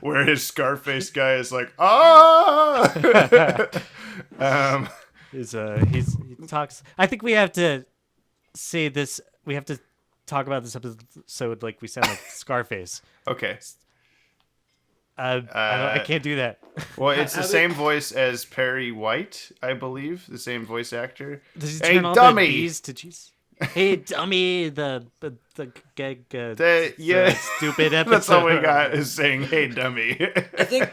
Where his Scarface guy is like, he talks. I think we have to say this. We have to talk about this episode like we sound like Scarface. Okay. I can't do that. Well, it's the same voice as Perry White, I believe. The same voice actor. Does he turn all dummy! the B's to G's? Hey, dummy! The gag. Stupid episode. That's all we got is saying, "Hey, dummy." I think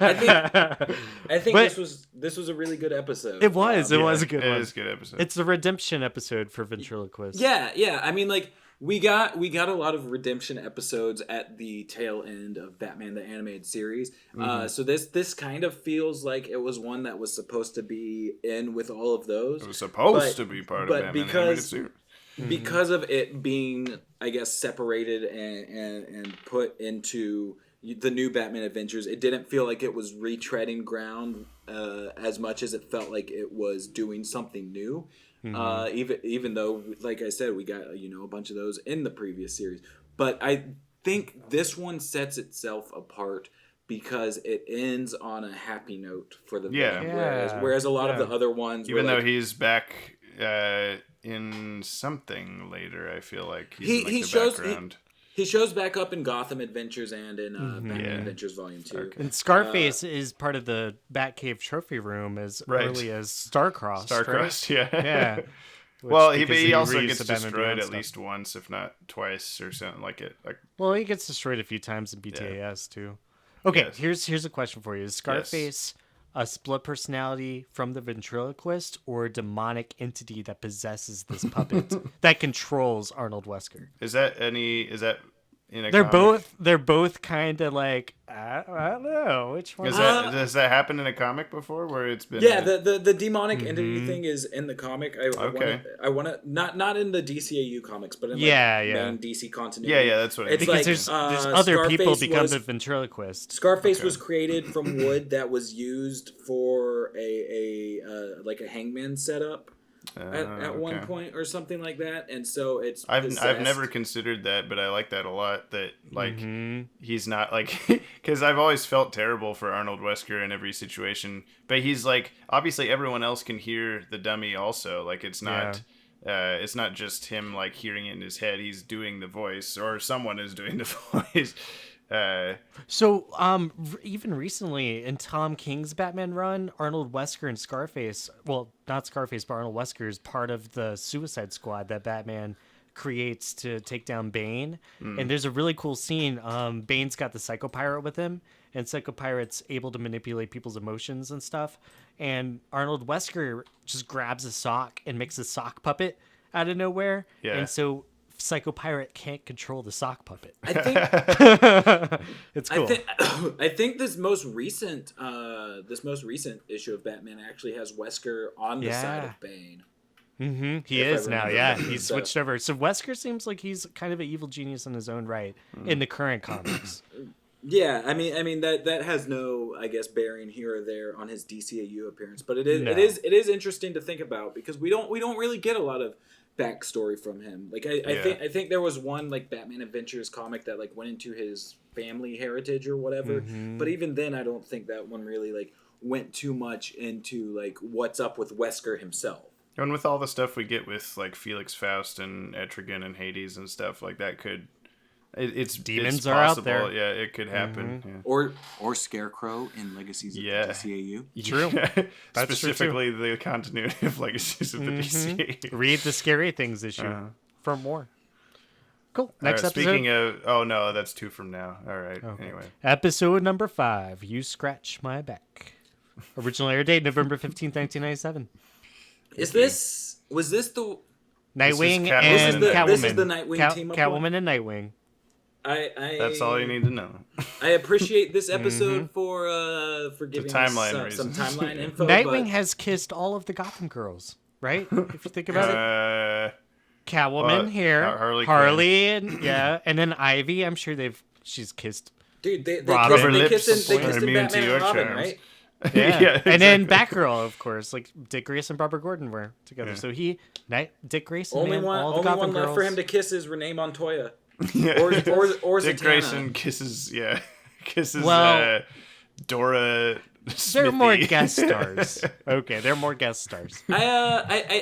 this was a really good episode. It was. It was a good one. It is a good episode. It's the redemption episode for ventriloquist. Yeah. I mean, like we got a lot of redemption episodes at the tail end of Batman the Animated Series. So this kind of feels like it was one that was supposed to be in with all of those. It was supposed to be part of Batman the Animated Series. Because of it being, I guess, separated and put into the new Batman Adventures, it didn't feel like it was retreading ground as much as it felt like it was doing something new. Even though, like I said, we got a bunch of those in the previous series, but I think this one sets itself apart because it ends on a happy note for the villain, whereas a lot of the other ones, even though he's back. In something later, I feel like he shows back up in Gotham Adventures and in Batman Adventures Volume 2. Okay. And Scarface is part of the Batcave trophy room as early as Starcrossed. Starcrossed, right? Yeah. Well, he also gets destroyed at least once, if not twice, or something like it. Well, he gets destroyed a few times in BTAS too. Okay, here's a question for you: is Scarface a split personality from the ventriloquist, or a demonic entity that possesses this puppet that controls Arnold Wesker? Is that in a They're comic? They're both kind of like I don't know which one. Does that happen in a comic before where it's been? The demonic entity thing is in the comic. I want to not in the DCAU comics, but in main DC continuity. Yeah, that's what it's because there's other people become the ventriloquist. Scarface was created from wood that was used for a like a hangman setup. At one point or something like that, and so it's I've never considered that, but I like that a lot. That he's not like because I've always felt terrible for Arnold Wesker in every situation, but he's like obviously everyone else can hear the dummy also. Like it's not just him like hearing it in his head. He's doing the voice, or someone is doing the voice. So, even recently in Tom King's Batman run, Arnold Wesker and Scarface, well, not Scarface, but Arnold Wesker is part of the Suicide Squad that Batman creates to take down Bane. And there's a really cool scene. Bane's got the Psycho Pirate with him, and Psycho Pirate's able to manipulate people's emotions and stuff. And Arnold Wesker just grabs a sock and makes a sock puppet out of nowhere. Yeah. And so Psycho Pirate can't control the sock puppet. I think It's cool. I think this most recent issue of Batman actually has Wesker on the side of Bane. Mm-hmm. He If I is now, remember yeah. right. He's So- switched over. So Wesker seems like he's kind of an evil genius in his own right in the current comics. Yeah, I mean that has no, I guess, bearing here or there on his DCAU appearance, but it No. is interesting to think about because we don't really get a lot of backstory from him. Like I think there was one like Batman Adventures comic that like went into his family heritage or whatever, but even then I don't think that one really like went too much into like what's up with Wesker himself. And with all the stuff we get with like Felix Faust and Etrigan and Hades and stuff like that, it's Demons it's are out possible. there. Yeah, it could happen. Or Scarecrow in Legacies of Yeah. the DCAU. True. Yeah. That's true, Specifically the continuity of Legacies of the DCAU. Read the Scary Things issue for more. Cool. Next episode. Speaking of, oh no, that's 2 from now. All right. Anyway, Episode number 5. You Scratch My Back. Original air date November 15th, 1997. Was this the Nightwing Catwoman. and This is Catwoman. this is the Nightwing team up Catwoman and Nightwing. that's all you need to know. I appreciate this episode for giving timeline us some reasons. timeline info. Nightwing but has kissed all of the Gotham girls, right? If you think about it. Catwoman here, Harley and and then Ivy. I'm sure she's kissed. dude, they Robin. kissed in Are immune to Batman your and Robin, charms. right? Yeah, Yeah, and then exactly. Batgirl, of course, like Dick Grayson and Barbara Gordon were together. Yeah. So Dick Grayson, Only man, one, all the only Gotham one girls. left for him to kiss is Renee Montoya, Yeah. or Dick Zatanna. Grayson kisses Well, Dora They're Smithy. more guest stars. Okay, they're more guest stars. I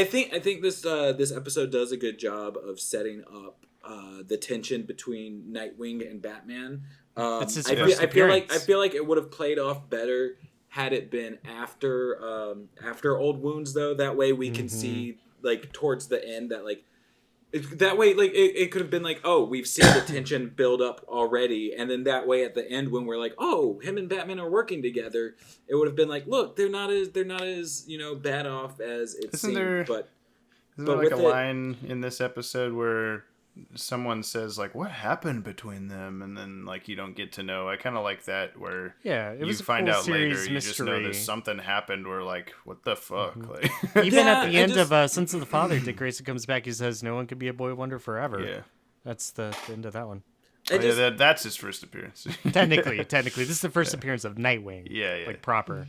think this episode does a good job of setting up the tension between Nightwing and Batman. It's his I first feel appearance. like it would have played off better had it been after Old Wounds, though. That way we can see like towards the end that like that way like it could have been like, oh, we've seen the tension build up already, and then that way at the end when we're like, oh, him and Batman are working together, it would have been like, look, they're not as bad off as it Isn't seemed. there- But Isn't there But like a with it- line in this episode where someone says like, "What happened between them?" and then like you don't get to know. I kind of like that where Yeah, it was you a find cool out later. series You just know mystery. that something happened. Where like, what the fuck? Like, Even Yeah, at the I end just- of Sons of the Father, Dick Grayson comes back. He says, "No one could be a boy wonder forever." yeah, That's the end of that one. I just, that's his first appearance. Technically, this is the first appearance of Nightwing. Yeah. Like proper.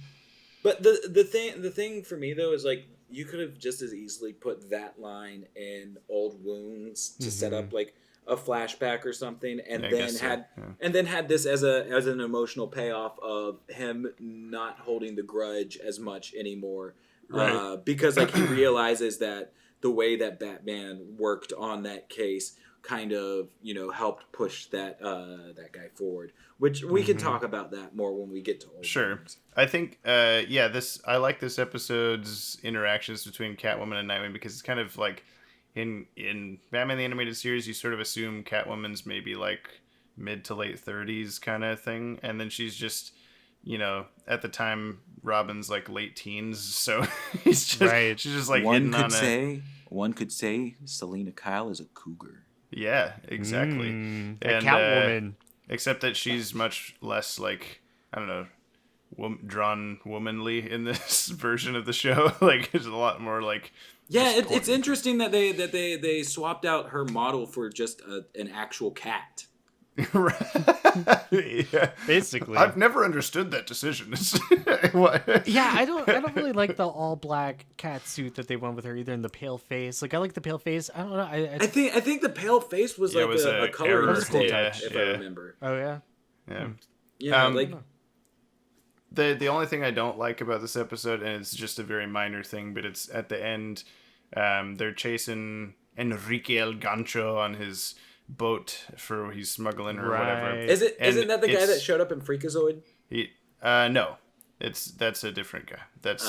But the thing for me though is like you could have just as easily put that line in Old Wounds to set up like a flashback or something, and I then guess so, had yeah. and then had this as an emotional payoff of him not holding the grudge as much anymore, Right. because like he realizes that the way that Batman worked on that case kind of helped push that guy forward, which we can talk about that more when we get to Old Sure. Wounds. I think, I like this episode's interactions between Catwoman and Nightwing because it's kind of like in Batman the Animated Series, you sort of assume Catwoman's maybe like mid to late 30s kind of thing, and then she's just, at the time Robin's like late teens, so he's just Right. she's just like One hitting on could say Selena Kyle is a cougar. yeah, exactly. A And, Catwoman. except that she's much less like, I don't know, drawn womanly in this version of the show. Like it's a lot more like Yeah, it's interesting that they swapped out her model for just an actual cat. yeah. Basically. I've never understood that decision. What? Yeah, I don't really like the all black cat suit that they went with her either in the pale face. Like I like the pale face. I don't know. I think the pale face was Yeah, it like was a a color error. mistake, Yeah, if yeah. I remember. Oh yeah. Yeah. Yeah, Um, like The only thing I don't like about this episode, and it's just a very minor thing, but it's at the end, they're chasing Enrique El Gancho on his boat for he's smuggling or Right. whatever. Isn't that the guy that showed up in Freakazoid? No, that's a different guy. That's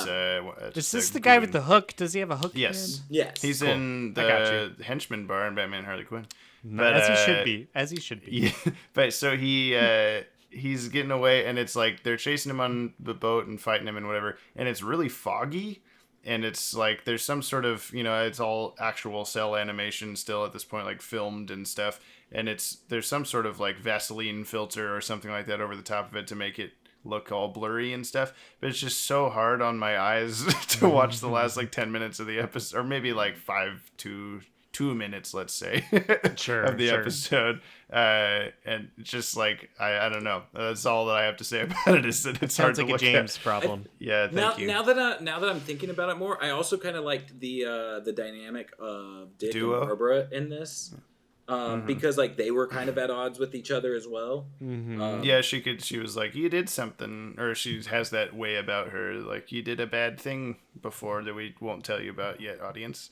Is this the guy with the hook? Does he have a hook? Yes. hand? Yes. He's Cool. in I got the henchman bar in Batman and Harley Quinn. But, as he should be. As he should be. Yeah, but so he's getting away, and it's like they're chasing him on the boat and fighting him and whatever, and it's really foggy, and it's like there's some sort of it's all actual cell animation still at this point, like filmed and stuff, and there's some sort of like Vaseline filter or something like that over the top of it to make it look all blurry and stuff, but it's just so hard on my eyes to watch the last like 10 minutes of the episode, or maybe like 5 to 2 minutes, let's say, of the episode, and just like I don't know. That's all that I have to say about it. Is that it's hard Sounds to like a look James at. problem. Yeah, thank you. Now that I'm thinking about it more, I also kind of liked the dynamic of Dick Duo? and Barbara in this, because like they were kind of at odds with each other as well. Yeah, she was like, you did something, or she has that way about her, like you did a bad thing before that we won't tell you about yet, audience.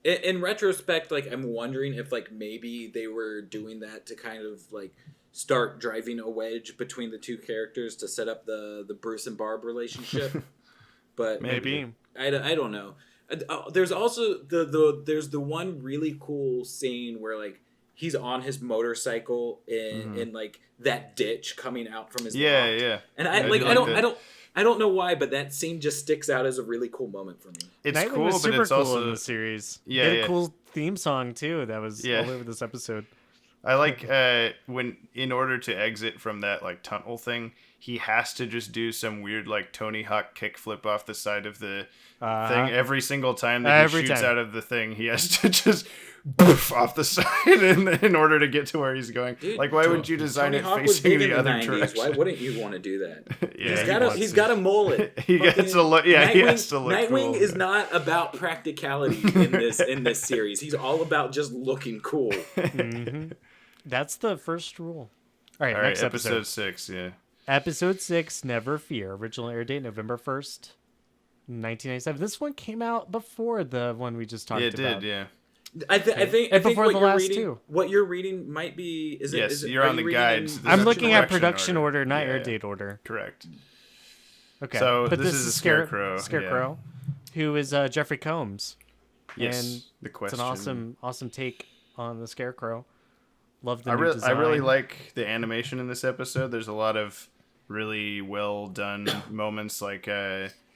In retrospect, like I'm wondering if like maybe they were doing that to kind of like start driving a wedge between the two characters to set up the Bruce and Barb relationship. But Maybe. I don't know. There's also there's the one really cool scene where like he's on his motorcycle in like that ditch coming out from his loft. Yeah. And I don't know why, but that scene just sticks out as a really cool moment for me. It's Nightwing cool, was but super it's cool also in the series. Yeah, They had yeah. a cool theme song too that was Yeah. all over this episode. I like when in order to exit from that like tunnel thing, he has to just do some weird like Tony Hawk kickflip off the side of the thing every single time that he shoots out of the thing. He has to just poof off the side in order to get to where he's going. Dude, like, why wouldn't you design Tony it Hawk was facing big the in other 90s. direction? Why wouldn't you want to do that? Yeah, he's got a mullet. He gets a look. Yeah, he has to look Nightwing cool. is not about practicality in this series. He's all about just looking cool. That's the first rule. All right, All next right, episode. episode 6. Yeah. Episode 6, Never Fear. Original air date November 1st, 1997. This one came out before the one we just talked Yeah, it about. did. Yeah. I think before what the you're last reading, two. what you're reading might be. Yes, you're are on you the reading guides. in- This I'm is looking at production production order, not Yeah, air yeah. date order. Correct. Okay. So but this this is is a Scarecrow, Scarecrow, who is Jeffrey Combs. Yes. And The question. it's an awesome take on the Scarecrow. Love the I new really design. like the animation in this episode. There's a lot of really well done moments, like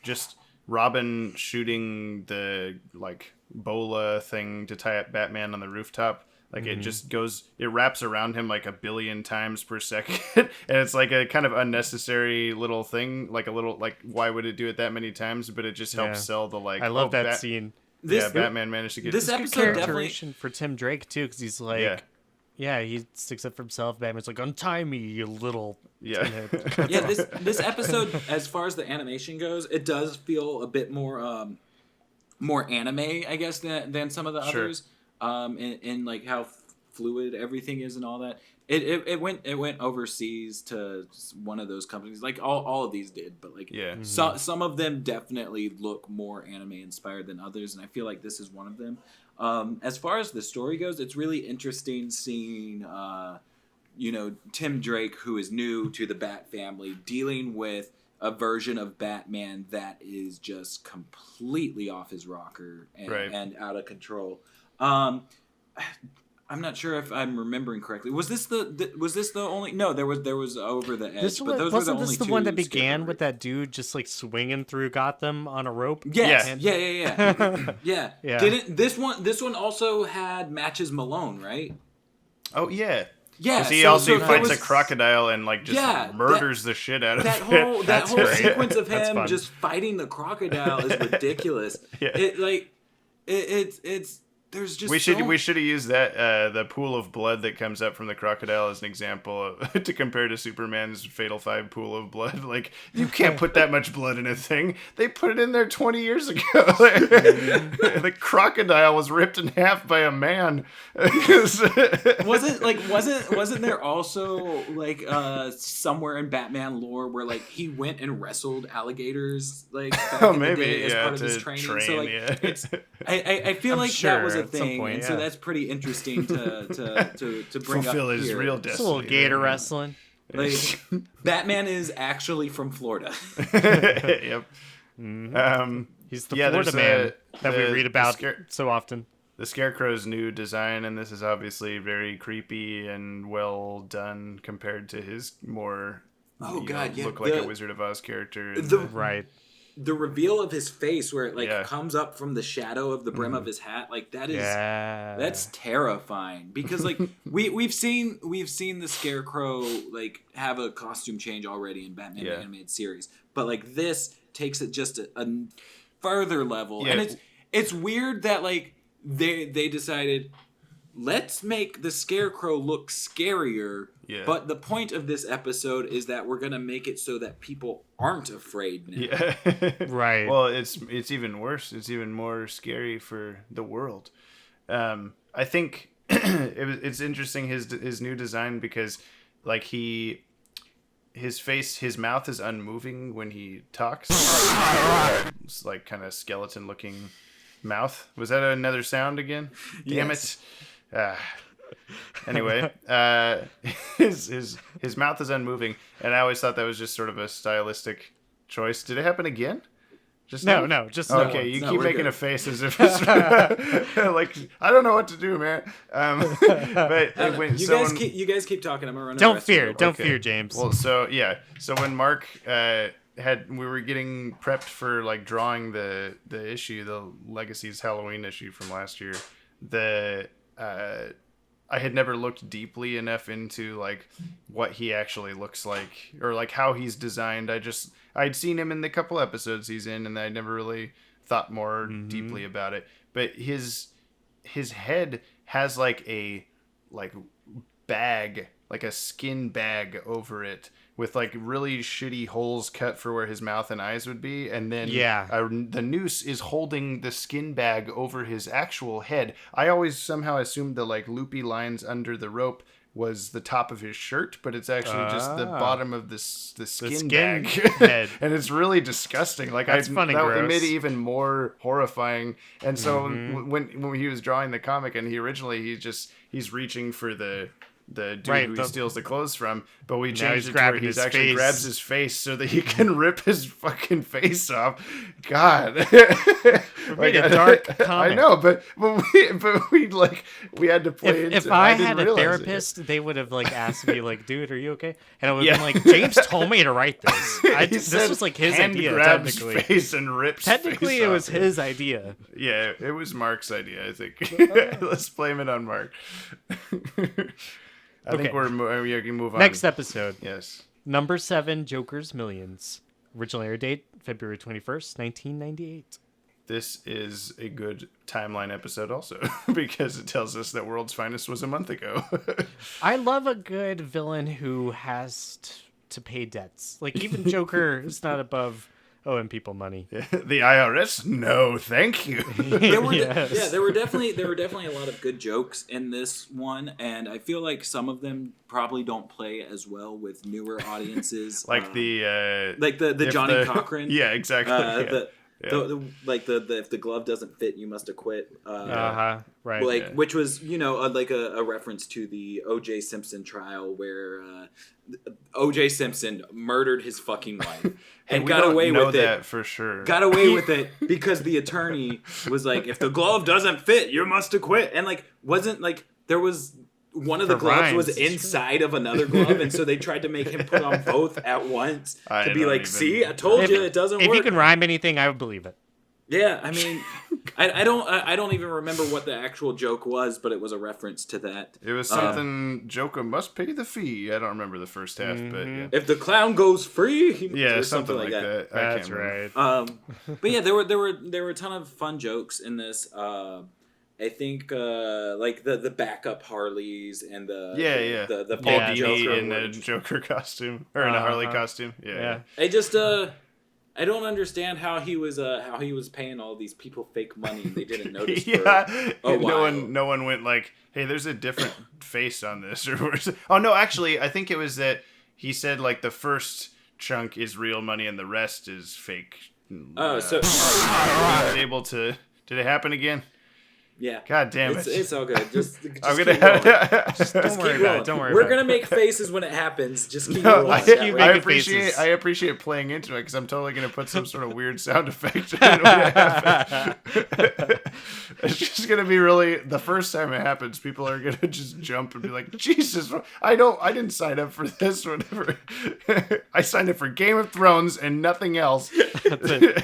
just Robin shooting the like bola thing to tie up Batman on the rooftop. Like it just it wraps around him like a billion times per second, and it's like a kind of unnecessary little thing, like a little like why would it do it that many times? But it just helps sell the like. I love that scene. Batman managed to get this Good episode characterization for Tim Drake too, because he's like, yeah, he sticks up for himself. Batman's like, untie me, you little. Yeah. Yeah, this episode, as far as the animation goes, it does feel a bit more more anime, I guess, than some of the others. In like how fluid everything is and all that. It went overseas to one of those companies. Like all of these did, but like some of them definitely look more anime inspired than others, and I feel like this is one of them. As far as the story goes, it's really interesting seeing Tim Drake, who is new to the Bat family, dealing with a version of Batman that is just completely off his rocker and out of control. I'm not sure if I'm remembering correctly. Was this the only? No, there was Over the Edge. But those wasn't were the this only the one two that began Skip with that dude just like swinging through Gotham on a rope? Yes. And- Yeah. Yeah. Didn't this one also had Matches Malone, right? Oh yeah. Yeah. Because he so also there fights was- a crocodile and like just murders the shit out of that it. whole Great. sequence of That's him fun. just fighting the crocodile is ridiculous. Yeah. It's there's just We should have used that the pool of blood that comes up from the crocodile as an example of, to compare to Superman's Fatal 5 pool of blood. Like you can't put that much blood in a thing. They put it in there 20 years ago. The crocodile was ripped in half by a man. wasn't there also like somewhere in Batman lore where like he went and wrestled alligators like back in the day as part of his training? So like it's I feel like sure. that was a at some thing, point, and yeah. so that's pretty interesting to bring Fulfill up his here. real It's a destiny. little gator there. wrestling. Like, Batman is actually from Florida. Yep. He's the Yeah, Florida there's man that we the read about scare- so often. The Scarecrow's new design, and this is obviously very creepy and well done compared to his more look like a Wizard of Oz character. Right. The reveal of his face, where it Yeah. comes up from the shadow of the brim of his hat, like that is Yeah. that's terrifying. Because like we've seen the Scarecrow like have a costume change already in Batman the Animated Series, but like this takes it just a further level, and it's weird that like they decided, let's make the Scarecrow look scarier. Yeah. But the point of this episode is that we're gonna make it so that people aren't afraid now. Yeah. Right. Well, it's even worse. It's even more scary for the world. I think it's interesting his new design because like his mouth is unmoving when he talks. It's like kind of skeleton looking mouth. Was that another sound again? Damn it. Anyway, his mouth is unmoving, and I always thought that was just sort of a stylistic choice. Did it happen again? Just no, now? just okay. You keep making a face as if it's like I don't know what to do, man. But You guys keep talking. I'm gonna run. Don't fear, James. Well, so when Mark we were getting prepped for like drawing the issue, the Legacies Halloween issue from last year, I had never looked deeply enough into like what he actually looks like or like how he's designed. I'd seen him in the couple episodes he's in, and I never really thought more deeply about it. But his head has like a bag, like a skin bag over it, with like really shitty holes cut for where his mouth and eyes would be, and then the noose is holding the skin bag over his actual head. I always somehow assumed the like loopy lines under the rope was the top of his shirt, but it's actually just the bottom of the skin bag head. And it's really disgusting. Like That's funny, it gross. made it even more horrifying. And so when he was drawing the comic, and he's reaching for the dude who he steals the clothes from, but we changed it to where he actually grabs his face so that he can rip his fucking face off. God, like a dark comic. I know, but we had to play. If I had a therapist, they would have like asked me like, "Dude, are you okay?" And I would have been like, "James told me to write this. This was like his idea. Grabs technically, face and rips. Technically, it was his idea. Yeah, it was Mark's idea. I think. Let's blame it on Mark. I think we can move on. Next episode. Yes. Number 7, Joker's Millions. Original air date, February 21st, 1998. This is a good timeline episode also, because it tells us that World's Finest was a month ago. I love a good villain who has to pay debts. Like, even Joker is not above owing people money. The IRS? No, thank you. There were definitely a lot of good jokes in this one, and I feel like some of them probably don't play as well with newer audiences. Like the Johnny Cochran. Yeah, exactly. If the glove doesn't fit, you must acquit. Right. Which was a reference to the O.J. Simpson trial where O.J. Simpson murdered his fucking wife and got away with it. For sure. Got away with it because the attorney was like, "If the glove doesn't fit, you must acquit." And there was. One of the gloves was inside of another glove, and so they tried to make him put on both at once to be like, "See, I told you it doesn't work." If you can rhyme anything, I would believe it. Yeah, I mean, I don't even remember what the actual joke was, but it was a reference to that. It was something Joker must pay the fee. I don't remember the first half, but yeah. If the clown goes free, something like that. That's right. But yeah, there were a ton of fun jokes in this. I think the backup Harleys and the Paul Dini Joker in a Joker costume or in a Harley costume. Yeah. I just I don't understand how he was paying all these people fake money and they didn't notice. For a while. No one went like, "Hey, there's a different face on this." Oh no, actually, I think it was that he said like the first chunk is real money and the rest is fake. Oh, so was able to? Did it happen again? Yeah. God damn it. It's all good. Just I'm keep gonna rolling. have. Don't worry about it. Don't worry We're about gonna it. make faces when it happens. Just keep No, rolling. I, that keep way. I making appreciate faces. I appreciate playing into it because I'm totally gonna put some sort of weird sound effect when it happens. It's just gonna be really the first time it happens. People are gonna just jump and be like, "Jesus, I didn't sign up for this. Whatever. I signed up for Game of Thrones and nothing else."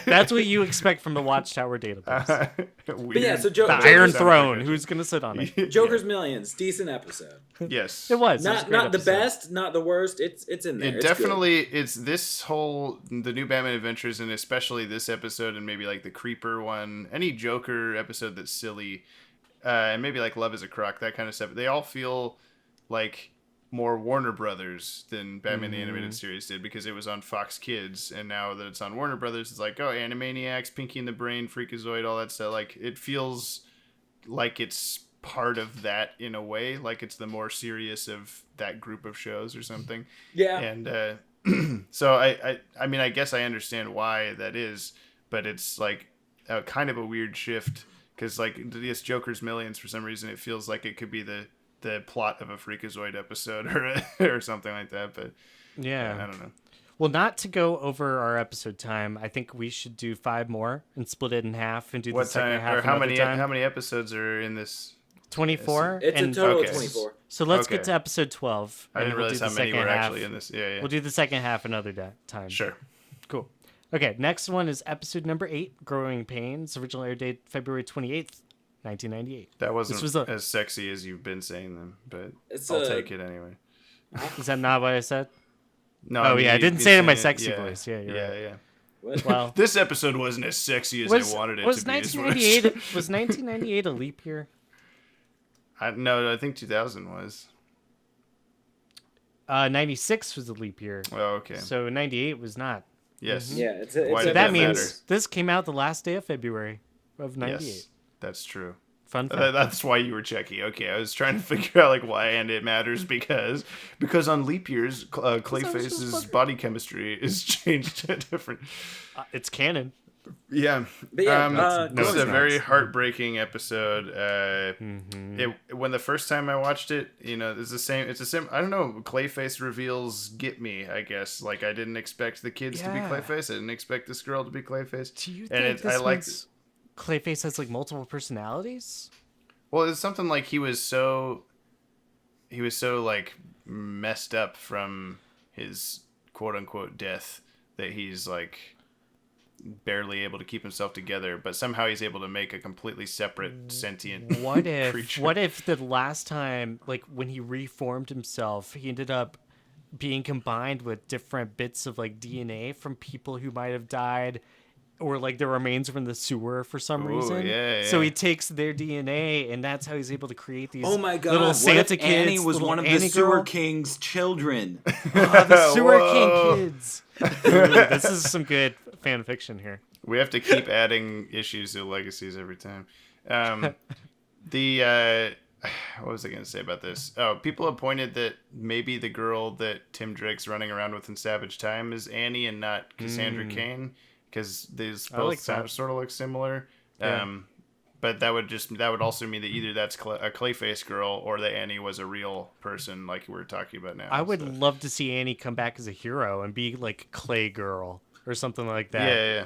That's what you expect from the Watchtower Database. But yeah, so The Joker's Iron sound Throne. effect. Who's gonna sit on it? Joker's Millions, decent episode. Yes, It was. It was a Not great the episode. best, not the worst. It's in there. It It's good. definitely it's this whole the new Batman Adventures and especially this episode and maybe like the Creeper one, any Joker episode that's silly, and maybe like Love Is a Crock, that kind of stuff. They all feel like more Warner Brothers than Batman the Animated Series did because it was on Fox Kids, and now that it's on Warner Brothers, it's like, oh, Animaniacs, Pinky and the Brain, Freakazoid, all that stuff. Like it feels like it's part of that in a way, like it's the more serious of that group of shows or something. Yeah. And so I mean, I guess I understand why that is, but it's like a kind of a weird shift because like this Joker's Millions, for some reason, it feels like it could be the plot of a Freakazoid episode or something like that. But Yeah. I don't know. Well, not to go over our episode time, I think we should do 5 more and split it in half and do What the second time half or how another many time. how many episodes are in this? 24. It's a and total Okay. of 24. So let's Okay. get to episode 12. I and didn't we'll realize do how the many second were half. actually in this. Yeah. We'll do the second half another time. Sure. Cool. Okay, next one is episode number 8, Growing Pains. Original air date February 28th, 1998. That wasn't This was a- as sexy as you've been saying them, but It's I'll a- take it anyway. Is that not what I said? No, Oh, mean, yeah, I you've didn't been say it in my saying sexy voice. Yeah, you're right. yeah. What? Well, This episode wasn't as sexy as I wanted it was to be. is what I'm 1998 saying. was 1998 a leap year? No, I think 2000 was. 96 was a leap year. Oh, okay. So 98 was not. Yes. Yeah, it's Why a did That that means matter? this came out the last day of February of 98. Yes, that's true. Fun fact. That's why you were checking. Okay, I was trying to figure out like why, and it matters because on leap years, Clayface's body chemistry is changed to different. It's canon. Yeah, But yeah, this is it's a not. very heartbreaking episode. When the first time I watched it, it's the same. It's the same. I don't know. Clayface reveals get me. I guess like I didn't expect the kids to be Yeah. Clayface. I didn't expect this girl to be Clayface. Do you And think it- this I liked one's Clayface has like multiple personalities? Well, it's something like he was so like messed up from his quote unquote death that he's like barely able to keep himself together, but somehow he's able to make a completely separate sentient What if creature. what if the last time, like when he reformed himself, he ended up being combined with different bits of like DNA from people who might have died, or like the remains from the sewer for some reason. yeah, So yeah. he takes their DNA, and that's how he's able to create these. Oh my god! little What Santa if kids. Annie was little one of Annie the Sewer girl. King's children? The Sewer Whoa. King kids. Ooh, this is some good fan fiction here. We have to keep adding issues to Legacies every time. What was I going to say about this? Oh, people have pointed that maybe the girl that Tim Drake's running around with in Savage Time is Annie and not Cassandra Cain, because these I both like that. sort of look similar. Yeah. But that would also mean that either that's a Clayface girl or that Annie was a real person, like we're talking about now. I would so. love to see Annie come back as a hero and be like Clay Girl or something like that. Yeah.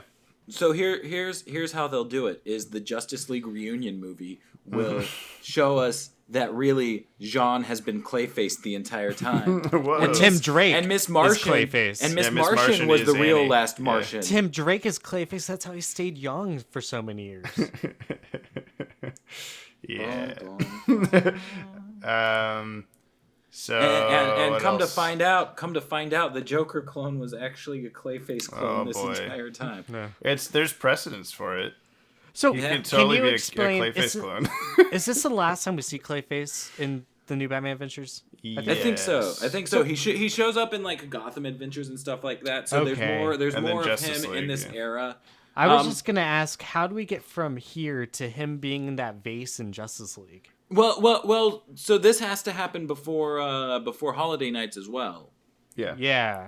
So here's how they'll do it: is the Justice League reunion movie will show us that really Jean has been Clayface the entire time. Whoa. And Tim Drake and Miss is Martian Clayface. and Miss Yeah, Miss Martian Martian was is the real Annie. last Yeah. Martian. Tim Drake is Clayface. That's how he stayed young for so many years. Yeah. Boom, boom. So And what come else? to find out, the Joker clone was actually a Clayface clone Oh, this boy. entire time. there's precedence for it. So You Yeah. can can totally you be explain? a Clayface clone. Is this the last time we see Clayface in the new Batman Adventures? I think so. Yes. I think so. He shows up in like Gotham Adventures and stuff like that. So Okay. there's And then more of Justice him in League, this yeah. era. I was Um, just gonna ask, how do we get from here to him being in that vase in Justice League? Well. So this has to happen before Holiday Nights as well. Yeah. Yeah.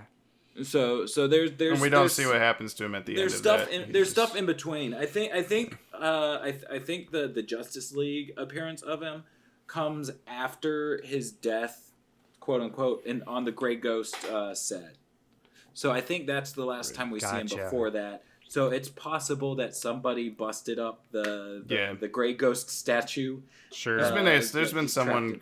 So there's and we don't see what happens to him at the end. There's of stuff that. there's stuff in between. I think the Justice League appearance of him comes after his death, quote unquote, and on the Grey Ghost set. So I think that's the last time we see him before that. So it's possible that somebody busted up the Grey Ghost statue. Sure. There's been someone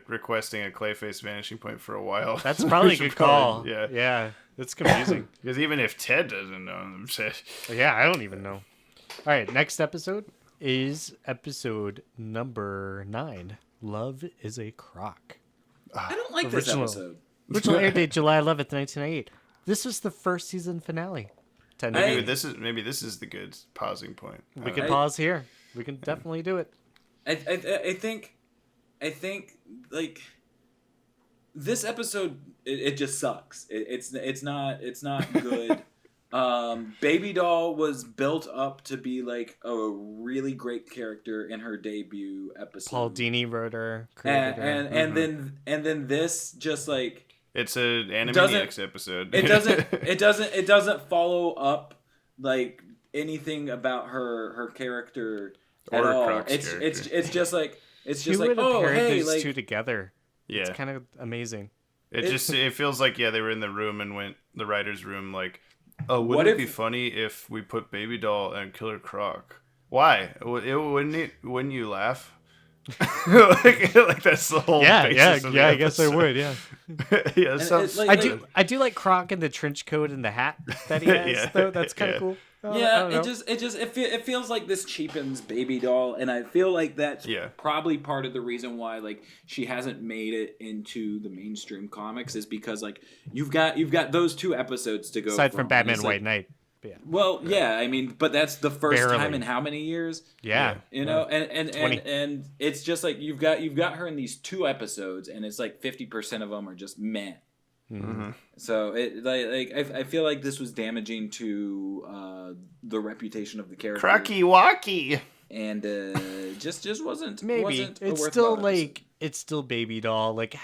requesting a Clayface vanishing point for a while. That's probably a good call. Yeah. Yeah. That's confusing. Because even if Ted doesn't know, I'm saying. Yeah, I don't even know. All right, next episode is episode number 9. Love is a Crock. I don't like this episode. Original air date July 11th, 1998. This was the first season finale. Maybe this is the good pausing point. We can pause here. We can definitely do it. I think like this episode it just sucks. It's not good. Baby Doll was built up to be like a really great character in her debut episode. Paul Dini wrote her, and then this just like it's an Animaniacs episode. It doesn't follow up like anything about her character at or all. Croc's It's just like Who like, would have oh paired hey, these like two together? Yeah, It's kind of amazing. It feels like they were in the room and went the writer's room like, oh, wouldn't it be funny if we put Baby Doll and Killer Croc? Why? Wouldn't you laugh? like that's the whole basis of the I guess I would. Yeah, yeah. I do like Croc in the trench coat and the hat that he has. Though that's kind of cool. It feels like this cheapens Baby Doll, and I feel like that's probably part of the reason why like she hasn't made it into the mainstream comics is because like you've got those 2 episodes to go aside from Batman White Knight. Yeah. Well, yeah, I mean, but that's the first time in how many years? Yeah. You know, and it's just like you've got her in these 2 episodes, and it's like 50% of them are just meh. Mm-hmm. So I feel like this was damaging to the reputation of the character. Crocky Walkie. And just wasn't it's still like it's still Baby Doll. Like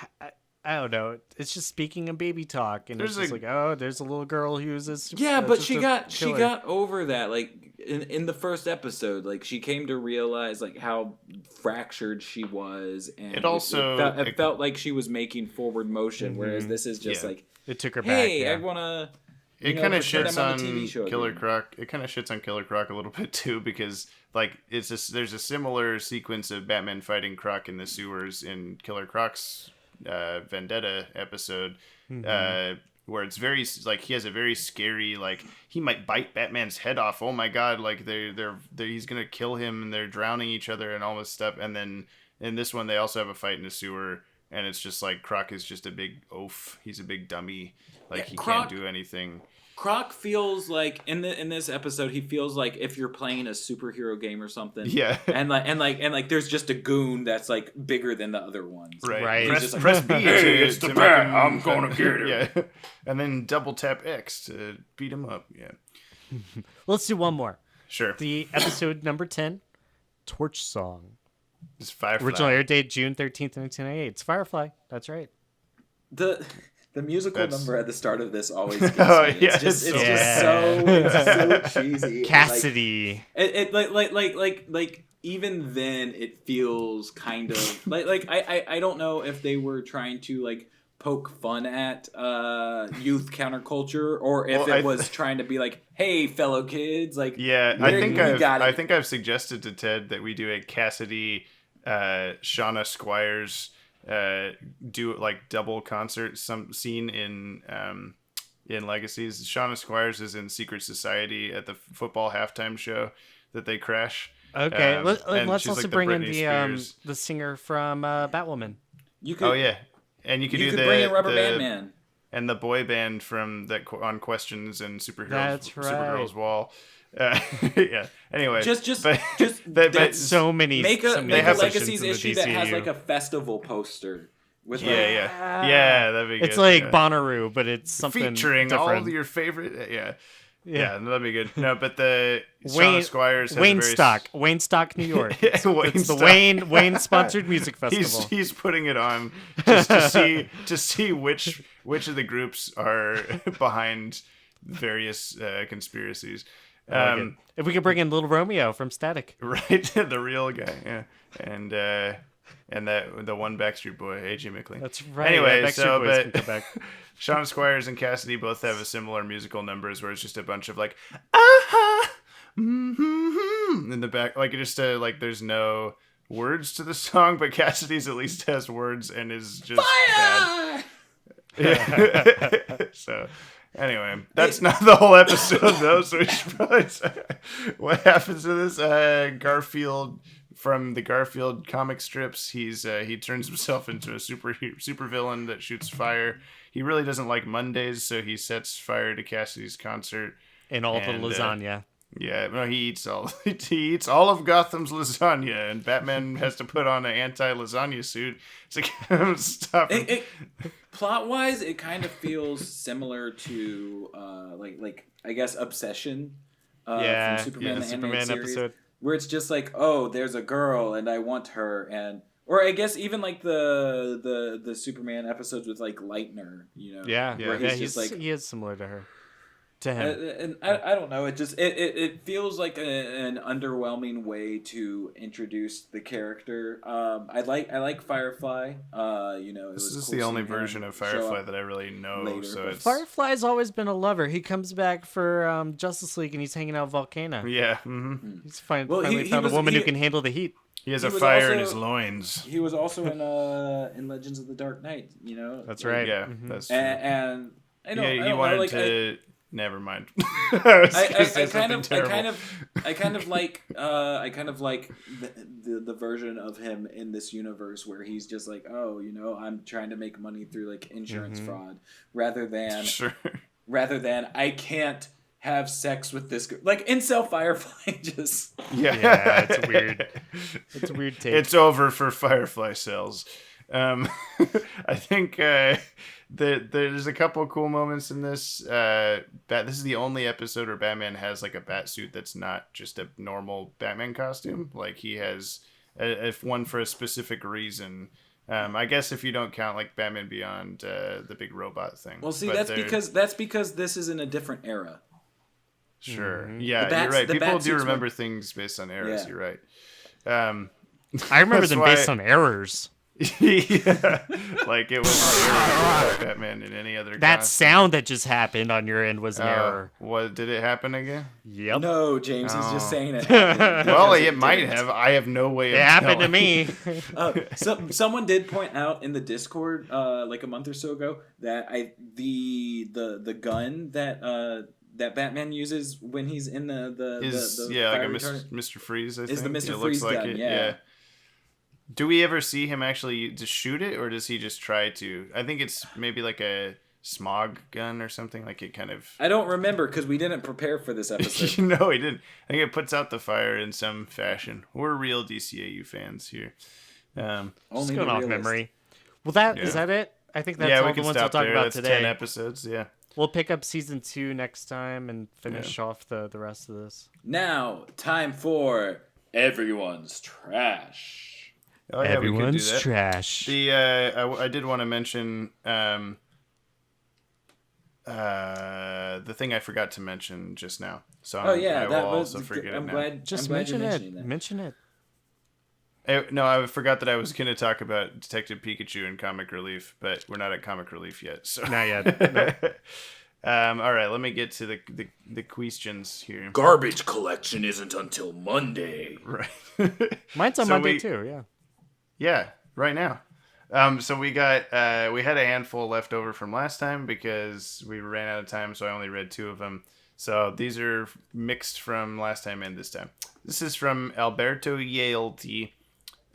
I don't know. It's just speaking in baby talk, and it's just like, oh, there's a little girl who uses. Yeah, but she got over that. Like in the first episode, like she came to realize like how fractured she was, and it felt like she was making forward motion, whereas this is just like it took her back. Hey, I wanna. It kind of shits on Killer Croc. It kind of shits on Killer Croc a little bit too, because like there's a similar sequence of Batman fighting Croc in the sewers in Killer Croc's Vendetta episode, where it's very like he has a very scary like he might bite Batman's head off. Oh my god! Like they're he's gonna kill him, and they're drowning each other and all this stuff. And then in this one, they also have a fight in the sewer, and it's just like Croc is just a big oaf. He's a big dummy. Like he can't do anything. Croc feels like in this episode he feels like if you're playing a superhero game or something. Yeah. And there's just a goon that's like bigger than the other ones. Right. Press B. Hey, it's the bat. I'm gonna get him. Yeah. And then double tap X to beat him up. Yeah. Let's do one more. Sure. The episode number 10, Torch Song. It's Firefly. Original air date June 13th, 1998. It's Firefly. That's right. The musical number at the start of this always gets me. It's just so cheesy. Cassidy. Like even then it feels kind of like I don't know if they were trying to like poke fun at youth counterculture or if it was trying to be like, hey fellow kids, like I think I've suggested to Ted that we do a Cassidy Shauna Squires do like double concert some scene in Legacies. Shauna Squires is in Secret Society at the football halftime show that they crash. Okay, let's also bring in the singer from Batwoman. And you could bring in Rubber Band Man and the boy band from that on Questions and Superheroes. That's right. Supergirl's Wall. Yeah. Anyway, that's so many. Make a Legacies issue that has like a festival poster. With that'd be good. It's like Bonnaroo, but it's something featuring different. all of your favorite. Yeah. Yeah, that'd be good. No, but the Wayne Sean Squires has Wayne a very Stock, Wayne Stock, New York. It's the Stock. Wayne sponsored music festival. He's putting it on just to see which of the groups are behind various conspiracies. If we could bring in Little Romeo from Static, Right, the real guy, yeah, and that the one Backstreet Boy, AJ McLean. that's right. Anyway, yeah, Backstreet Boys can but come back. Sean Squires and Cassidy both have a similar musical numbers where it's just a bunch of like in the back, like just like there's no words to the song, but Cassidy's at least has words and is just bad. So anyway, that's not the whole episode though, so we should probably say what happens to this Garfield from the Garfield comic strips. He turns himself into a super villain that shoots fire. He really doesn't like Mondays, so he sets fire to Cassidy's concert And all the lasagna. Yeah, no, he eats all of Gotham's lasagna, and Batman has to put on an anti-lasagna suit to stop him. Plot wise, it kind of feels similar to like I guess Obsession from Superman the Superman animated series, episode. where it's just like, oh, there's a girl and I want her, or I guess even like the Superman episodes with like Lightner, you know, where he's just like he is similar to her. To him. And I don't know. It just it feels like an underwhelming way to introduce the character. I like Firefly. This is the only version of Firefly that I really know. later, So but it's Firefly's always been a lover. He comes back for Justice League and he's hanging out with Volcano. yeah. Mm-hmm. He's finally found a woman who can handle the heat. He has a was fire also- in his loins. He was also in Legends of the Dark Knight. You know, That's right. Yeah, that's true. And I don't. Yeah, I he don't wanted know, like, to. Never mind. I kind of like the version of him in this universe where he's just like, oh, you know, I'm trying to make money through like insurance fraud rather than Sure. I can't have sex with this girl. Like incel Firefly just Yeah, it's weird. It's a weird take. It's over for Firefly sales. I think there's a couple of cool moments in this. This is the only episode where Batman has like a bat suit that's not just a normal Batman costume. Like he has one for a specific reason. I guess if you don't count like Batman Beyond, the big robot thing. Well, see, But that's because this is in a different era. Sure. Mm-hmm. Yeah, you're right. the People bat do suits remember things based on eras. Yeah. You're right. I remember That's them why- based on errors. Yeah, like it was Batman in any other. That costume. sound that just happened on your end was an error. What did it happen again? Yep. No, James is just saying it. Well, it might have. I have no way of It happened to telling. me. Someone did point out in the Discord like a month or so ago that the gun that Batman uses when he's in the like fire a retardant Mr. Freeze. I think is the Mr. It looks Freeze like gun. it. Yeah. Do we ever see him actually just shoot it, or does he just try to? I think it's maybe like a smog gun or something. Like it kind of. I don't remember because we didn't prepare for this episode. No, he didn't. I think it puts out the fire in some fashion. We're real DCAU fans here. Only Just the going off realist. memory. Well, is Yeah. that it? I think that's yeah, all we the can ones we'll stop talk there. about That's today. 10 episodes. Yeah. We'll pick up season 2 next time and finish off the rest of this. Now, time for everyone's trash. Oh, yeah, we could do Everyone's that. trash. I did want to mention the thing I forgot to mention just now. So I will that also was. forget I'm it now. glad. Just I'm glad you're mention mentioning it. that. Mention it. No, I forgot that I was going to talk about Detective Pikachu and Comic Relief, but we're not at Comic Relief yet. So Not yet. No. all right, let me get to the questions here. Garbage collection isn't until Monday. Right. Mine's on So Monday we- too, yeah. Yeah, right now. So we had a handful left over from last time because we ran out of time, so I only read 2 of them. So these are mixed from last time and this time. This is from Alberto Yalty.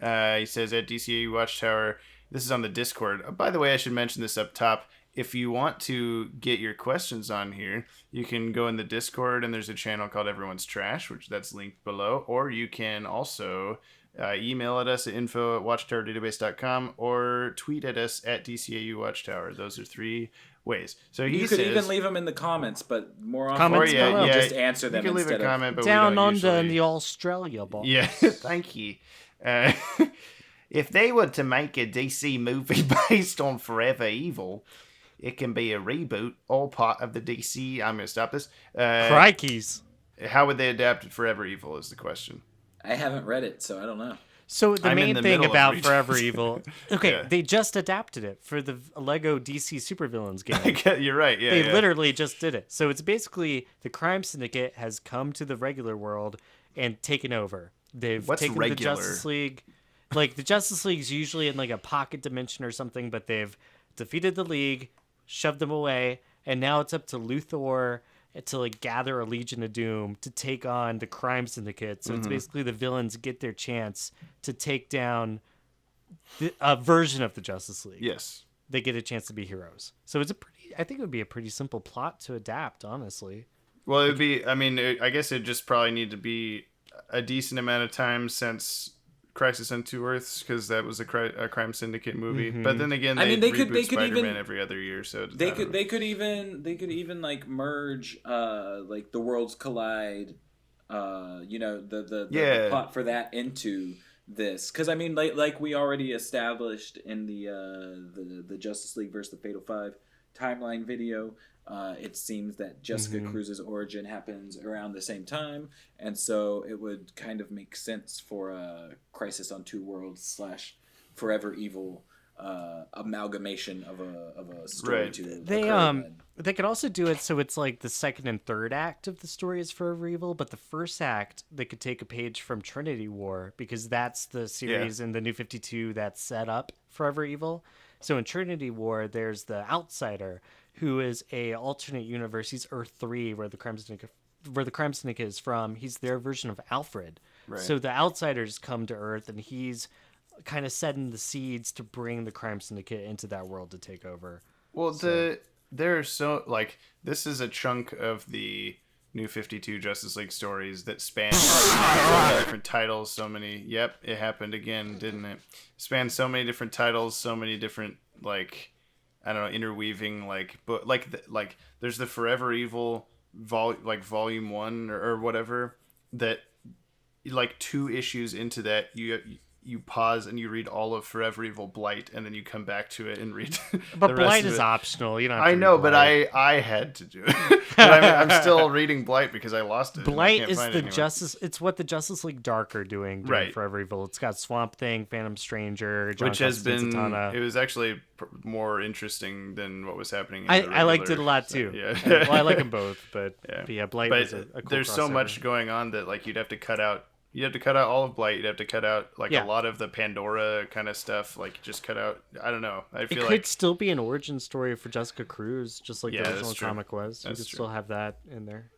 He says at DCAU Watchtower. This is on the Discord. By the way, I should mention this up top. If you want to get your questions on here, you can go in the Discord and there's a channel called Everyone's Trash, which that's linked below. Or you can also email at us at info@watchtowerdatabase.com or tweet at us at DCAU Watchtower. Those are 3 ways. So You could even leave them in the comments, but more often Comments below. we'll just answer them you can leave instead a comment, but Down we don't under usually... in the Australia box. Yeah, thank you. If they were to make a DC movie based on Forever Evil, it can be a reboot or part of the DC... I'm going to stop this. Crikeys. How would they adapt Forever Evil is the question. I haven't read it, so I don't know. So the I'm in main the thing middle of about reading. Forever Evil... Okay, Yeah. they just adapted it for the Lego DC Supervillains game. You're right, yeah. They yeah. literally just did it. So it's basically the crime syndicate has come to the regular world and taken over. They've What's taken regular? the Justice League. Like, the Justice League's usually in, like, a pocket dimension or something, but they've defeated the League, shoved them away, and now it's up to Luthor to, like, gather a Legion of Doom to take on the crime syndicate. So it's basically the villains get their chance to take down a version of the Justice League. Yes. They get a chance to be heroes. So it's I think it would be a pretty simple plot to adapt, honestly. Well, it would be... I mean, I guess it'd just probably need to be a decent amount of time since... Crisis on Two Earths, because that was a crime syndicate movie. But then again, they reboot Spider-Man every other year, so They could even like merge like the worlds collide, the plot for that into this, because I mean like we already established in the Justice League versus the Fatal Five timeline video. It seems that Jessica Cruz's origin happens around the same time, and so it would kind of make sense for a Crisis on Two Worlds / Forever Evil amalgamation of a story Right. to They could also do it so it's like the second and third act of the story is Forever Evil, but the first act they could take a page from Trinity War, because that's the series in the New 52 that's set up Forever Evil. So in Trinity War, there's the Outsider, who is a alternate universe. He's Earth 3, where the crime syndicate is from. He's their version of Alfred. Right. So the Outsiders come to Earth, and he's kind of setting the seeds to bring the crime syndicate into that world to take over. Well, there are so... Like, this is a chunk of the New 52 Justice League stories that span so many different titles, so many... Yep, it happened again, didn't it? Spans so many different titles, so many different, like... I don't know, interweaving, like, but like there's the Forever Evil volume 1 or whatever, that like 2 issues into that you pause and you read all of Forever Evil Blight, and then you come back to it and read But the rest Blight of is it. optional. You don't have to I read know, but Blight. I had to do it. But I'm still reading Blight because I lost it. and I Blight can't is find it the anywhere. Justice. It's what the Justice League Dark are doing Right. Forever Evil. It's got Swamp Thing, Phantom Stranger, John Which has Constantine, been... Zatanna. It was actually more interesting than what was happening in I liked it a lot too. Yeah. Well, I like them both, but yeah, Blight But was a cool there's so crossover. much going on that like you'd have to cut out. You have to cut out all of Blight. You'd have to cut out like Yeah. a lot of the Pandora kind of stuff. Like just cut out. I don't know. I It feel could like still be an origin story for Jessica Cruz, just like Yeah, the that's original true. comic was. You That's could true. still have that in there.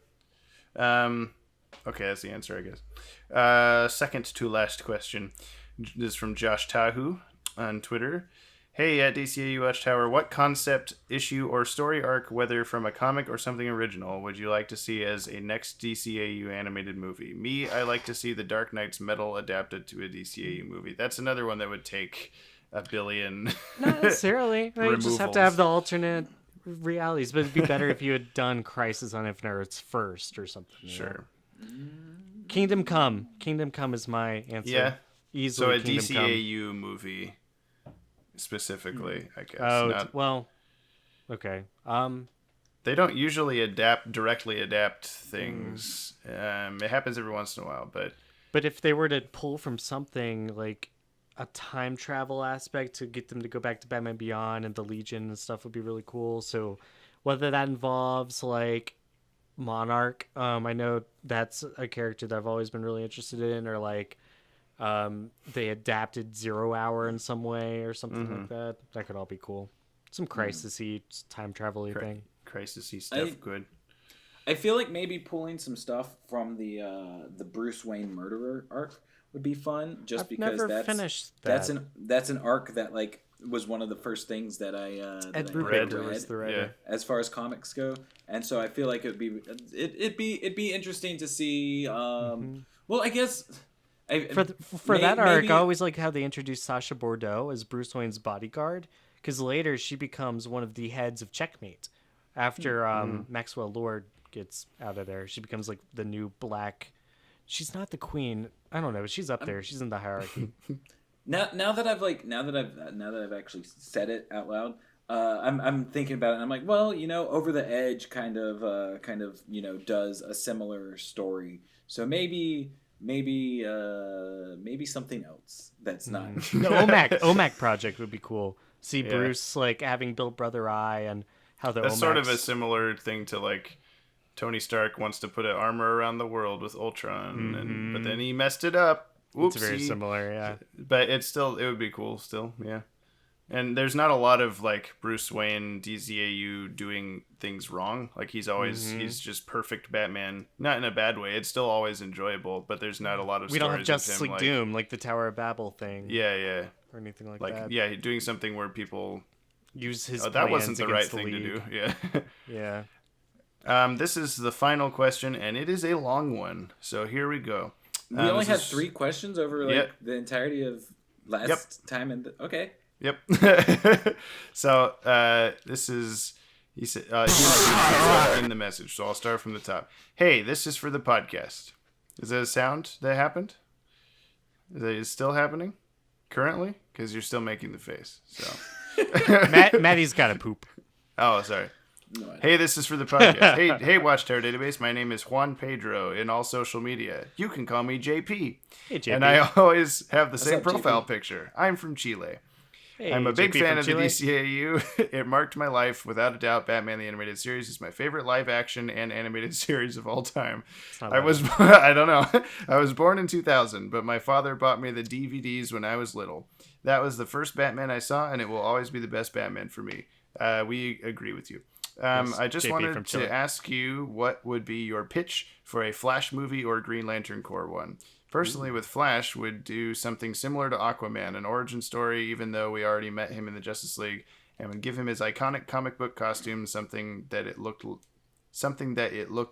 Okay, that's the answer, I guess. Second to last question. This is from Josh Tahu on Twitter. Hey, at DCAU Watchtower, what concept, issue, or story arc, whether from a comic or something original, would you like to see as a next DCAU animated movie? Me, I like to see The Dark Knight's Metal adapted to a DCAU movie. That's another one that would take a billion. Not necessarily. You just have to have removals. the alternate realities, but it'd be better if you had done Crisis on Infinite Earths first or something. you know? Sure. Kingdom Come. Kingdom Come is my answer. Yeah. Easily So a Kingdom Come. DCAU movie specifically, I guess. Oh, Not- well, okay. They don't usually directly adapt things. It happens every once in a while, but if they were to pull from something like a time travel aspect to get them to go back to Batman Beyond and the Legion and stuff would be really cool. So whether that involves like Monarch, I know that's a character that I've always been really interested in, or like they adapted Zero Hour in some way or something like that. That could all be cool. Some crisis-y, time travel-y thing. crisis-y stuff, good. I feel like maybe pulling some stuff from the Bruce Wayne murderer arc would be fun, just I've because never finished that. that's an arc that like was one of the first things that I Ed I Brubaker read was the writer. as far as comics go, and so I feel like it'd be interesting to see. Well, I guess. For that arc, I always like how they introduced Sacha Bordeaux as Bruce Wayne's bodyguard, because later she becomes one of the heads of Checkmate. After Maxwell Lord gets out of there, she becomes like the new black. She's not the queen. I don't know. She's up there. She's in the hierarchy. Now that I've actually said it out loud, I'm thinking about it. And I'm like, well, Over the Edge kind of does a similar story. So maybe something else that's not. The OMAC project would be cool. See Bruce like having built Brother Eye and how the That's OMACs... sort of a similar thing to like Tony Stark wants to put an armor around the world with Ultron, but then he messed it up. Whoopsie. It's very similar, yeah. But it would be cool still, yeah. And there's not a lot of like Bruce Wayne DCAU doing things wrong. Like he's always he's just perfect Batman, not in a bad way. It's still always enjoyable, but there's not a lot of. We don't have stories Justice of him, League Doom like the Tower of Babel thing. Yeah, or anything like like that. yeah, doing something where people Use his. that wasn't the right against the thing to League. do. Yeah. Yeah. This is the final question, and it is a long one. So here we go. We only had 3 questions over the entirety of last time. Okay. Yep. So this is he said in the message. So I'll start from the top. Hey, this is for the podcast. Is that a sound that happened? Is it still happening currently? Because you're still making the face. So Maddie's got to poop. oh, sorry. No, hey, this is for the podcast. hey, Watchtower Database. My name is Juan Pedro in all social media. You can call me JP. Hey, JP. And I always have the same up, profile JP? picture. I'm from Chile. Hey, I'm a big JP fan from of the Chile. DCAU. It marked my life. Without a doubt, Batman the Animated Series is my favorite live action and animated series of all time. I don't know. I was born in 2000, but my father bought me the DVDs when I was little. That was the first Batman I saw, and it will always be the best Batman for me. We agree with you. I just JP wanted from to Chile. ask you what would be your pitch for a Flash movie or Green Lantern Corps one. Personally, with Flash, would do something similar to Aquaman, an origin story, even though we already met him in the Justice League, and would give him his iconic comic book costume, something that it looked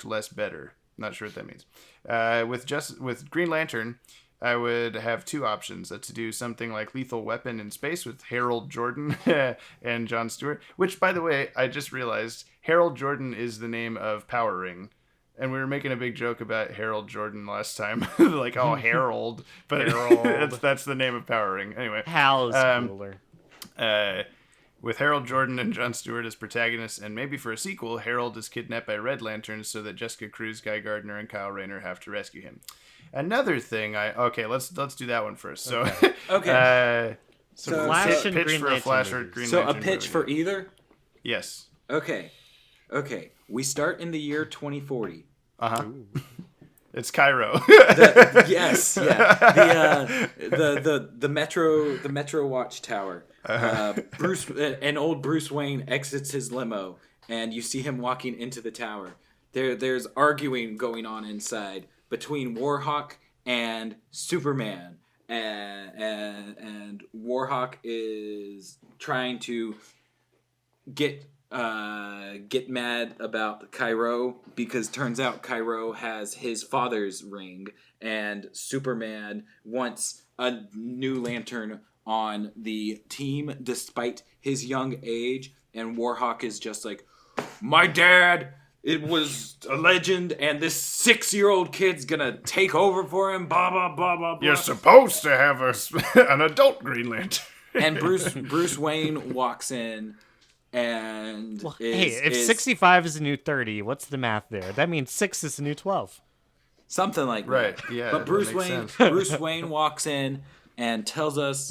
less better. Not sure what that means. With Green Lantern, I would have 2 options: to do something like Lethal Weapon in space with Harold Jordan and Jon Stewart. Which, by the way, I just realized Harold Jordan is the name of Power Ring. And we were making a big joke about Harold Jordan last time. Like, oh, Harold. But Harold. that's the name of Power Ring. Anyway. Hal's cooler. With Harold Jordan and Jon Stewart as protagonists, and maybe for a sequel, Harold is kidnapped by Red Lanterns so that Jessica Cruz, Guy Gardner, and Kyle Rayner have to rescue him. Another thing let's do that one first. So, Okay. So Flash and pitch Green for a Lantern Flash or movies. Green So a Lantern pitch movie. for either? Yes. Okay. We start in the year 2040. It's Cairo. Yes, yeah. The Metro Watchtower. Bruce Wayne exits his limo, and you see him walking into the tower. There's arguing going on inside between Warhawk and Superman, and Warhawk is trying to get mad about Cairo because turns out Cairo has his father's ring, and Superman wants a new Lantern on the team despite his young age, and Warhawk is just like, my dad, it was a legend, and this 6-year-old kid's gonna take over for him, blah blah blah blah blah. You're supposed to have an adult Green Lantern. And Bruce Wayne walks in and if 65 is the new 30, what's the math there? That means 6 is the new 12. something like Right, that. yeah, But that Bruce makes Wayne sense. Bruce Wayne walks in and tells us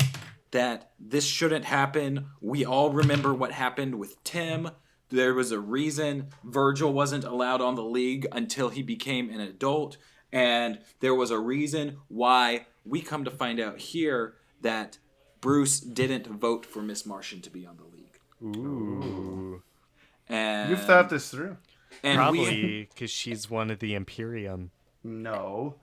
that this shouldn't happen. We all remember what happened with Tim. There was a reason Virgil wasn't allowed on the League until he became an adult, and there was a reason why we come to find out here that Bruce didn't vote for Miss Martian to be on the League. Ooh. And You've thought this through. and Probably because she's one of the Imperium. No.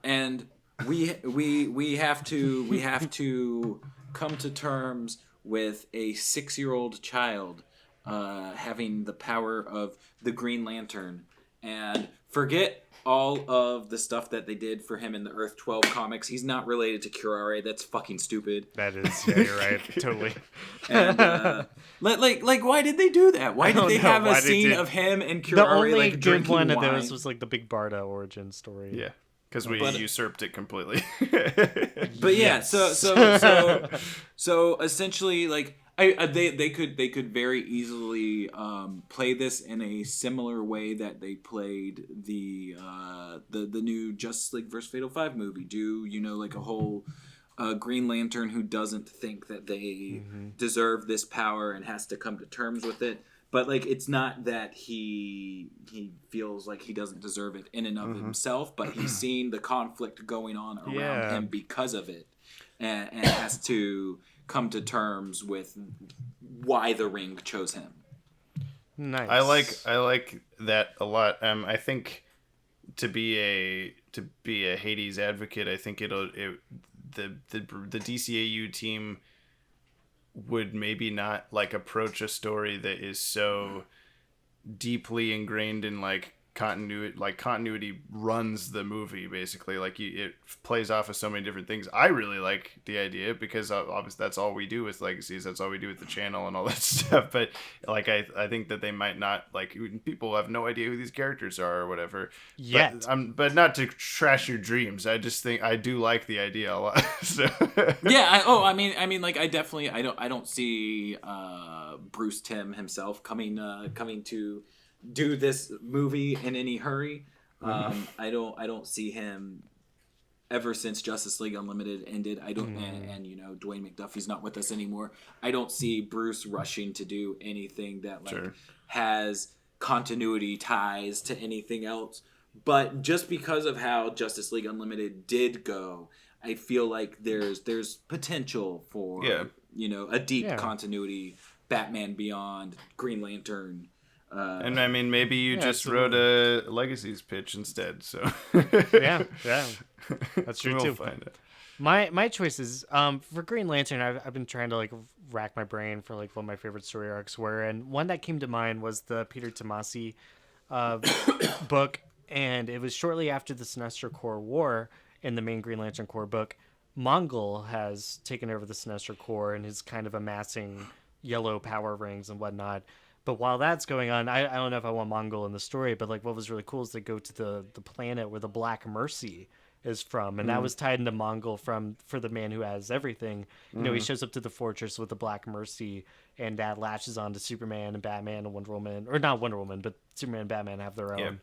we have to come to terms with a 6-year-old child having the power of the Green Lantern, and forget all of the stuff that they did for him in the Earth 12 comics. He's not related to Curare. That's fucking stupid. That is, yeah, you're right, totally. And like, why did they do that? Why did they have a scene of him and Curare the only like good drinking one wine? of those was like the Big Barda origin story. Yeah, because we usurped it completely. But yeah, so essentially, like, they could very easily play this in a similar way that they played the new Justice League vs. Fatal 5 movie. Do like a whole Green Lantern who doesn't think that they deserve this power and has to come to terms with it. But like, it's not that he feels like he doesn't deserve it in and of himself, but he's seen the conflict going on around him because of it, and has to come to terms with why the Ring chose him. Nice. I like that a lot. I think to be a Hades advocate, I think the DCAU team would maybe not like approach a story that is so deeply ingrained in like continuity. Like continuity runs the movie basically. Like it plays off of so many different things. I really like the idea because obviously that's all we do with Legacies. That's all we do with the channel and all that stuff. But like I think that they might not, like, people have no idea who these characters are or whatever. Yet. But not to trash your dreams. I just think I do like the idea a lot. So. Yeah. I mean, like, I don't see Bruce Timm himself coming to do this movie in any hurry. I don't see him ever since Justice League Unlimited ended. I don't, and Dwayne McDuffie's not with us anymore. I don't see Bruce rushing to do anything that has continuity ties to anything else. But just because of how Justice League Unlimited did go, I feel like there's potential for a deep continuity Batman Beyond, Green Lantern. And I mean, maybe you just wrote a Legacies pitch instead. So yeah, that's true too. Find it. My choices for Green Lantern, I've been trying to like rack my brain for like what my favorite story arcs were, and one that came to mind was the Peter Tomasi book, and it was shortly after the Sinestro Corps War. In the main Green Lantern Corps book, Mongol has taken over the Sinestro Corps and is kind of amassing yellow power rings and whatnot. But while that's going on, I don't know if I want Mongol in the story, but like what was really cool is they go to the planet where the Black Mercy is from, and that was tied into Mongol for the man who has everything. He shows up to the fortress with the Black Mercy, and that latches on to Superman and Batman and Wonder Woman, or not Wonder Woman, but Superman and Batman have their own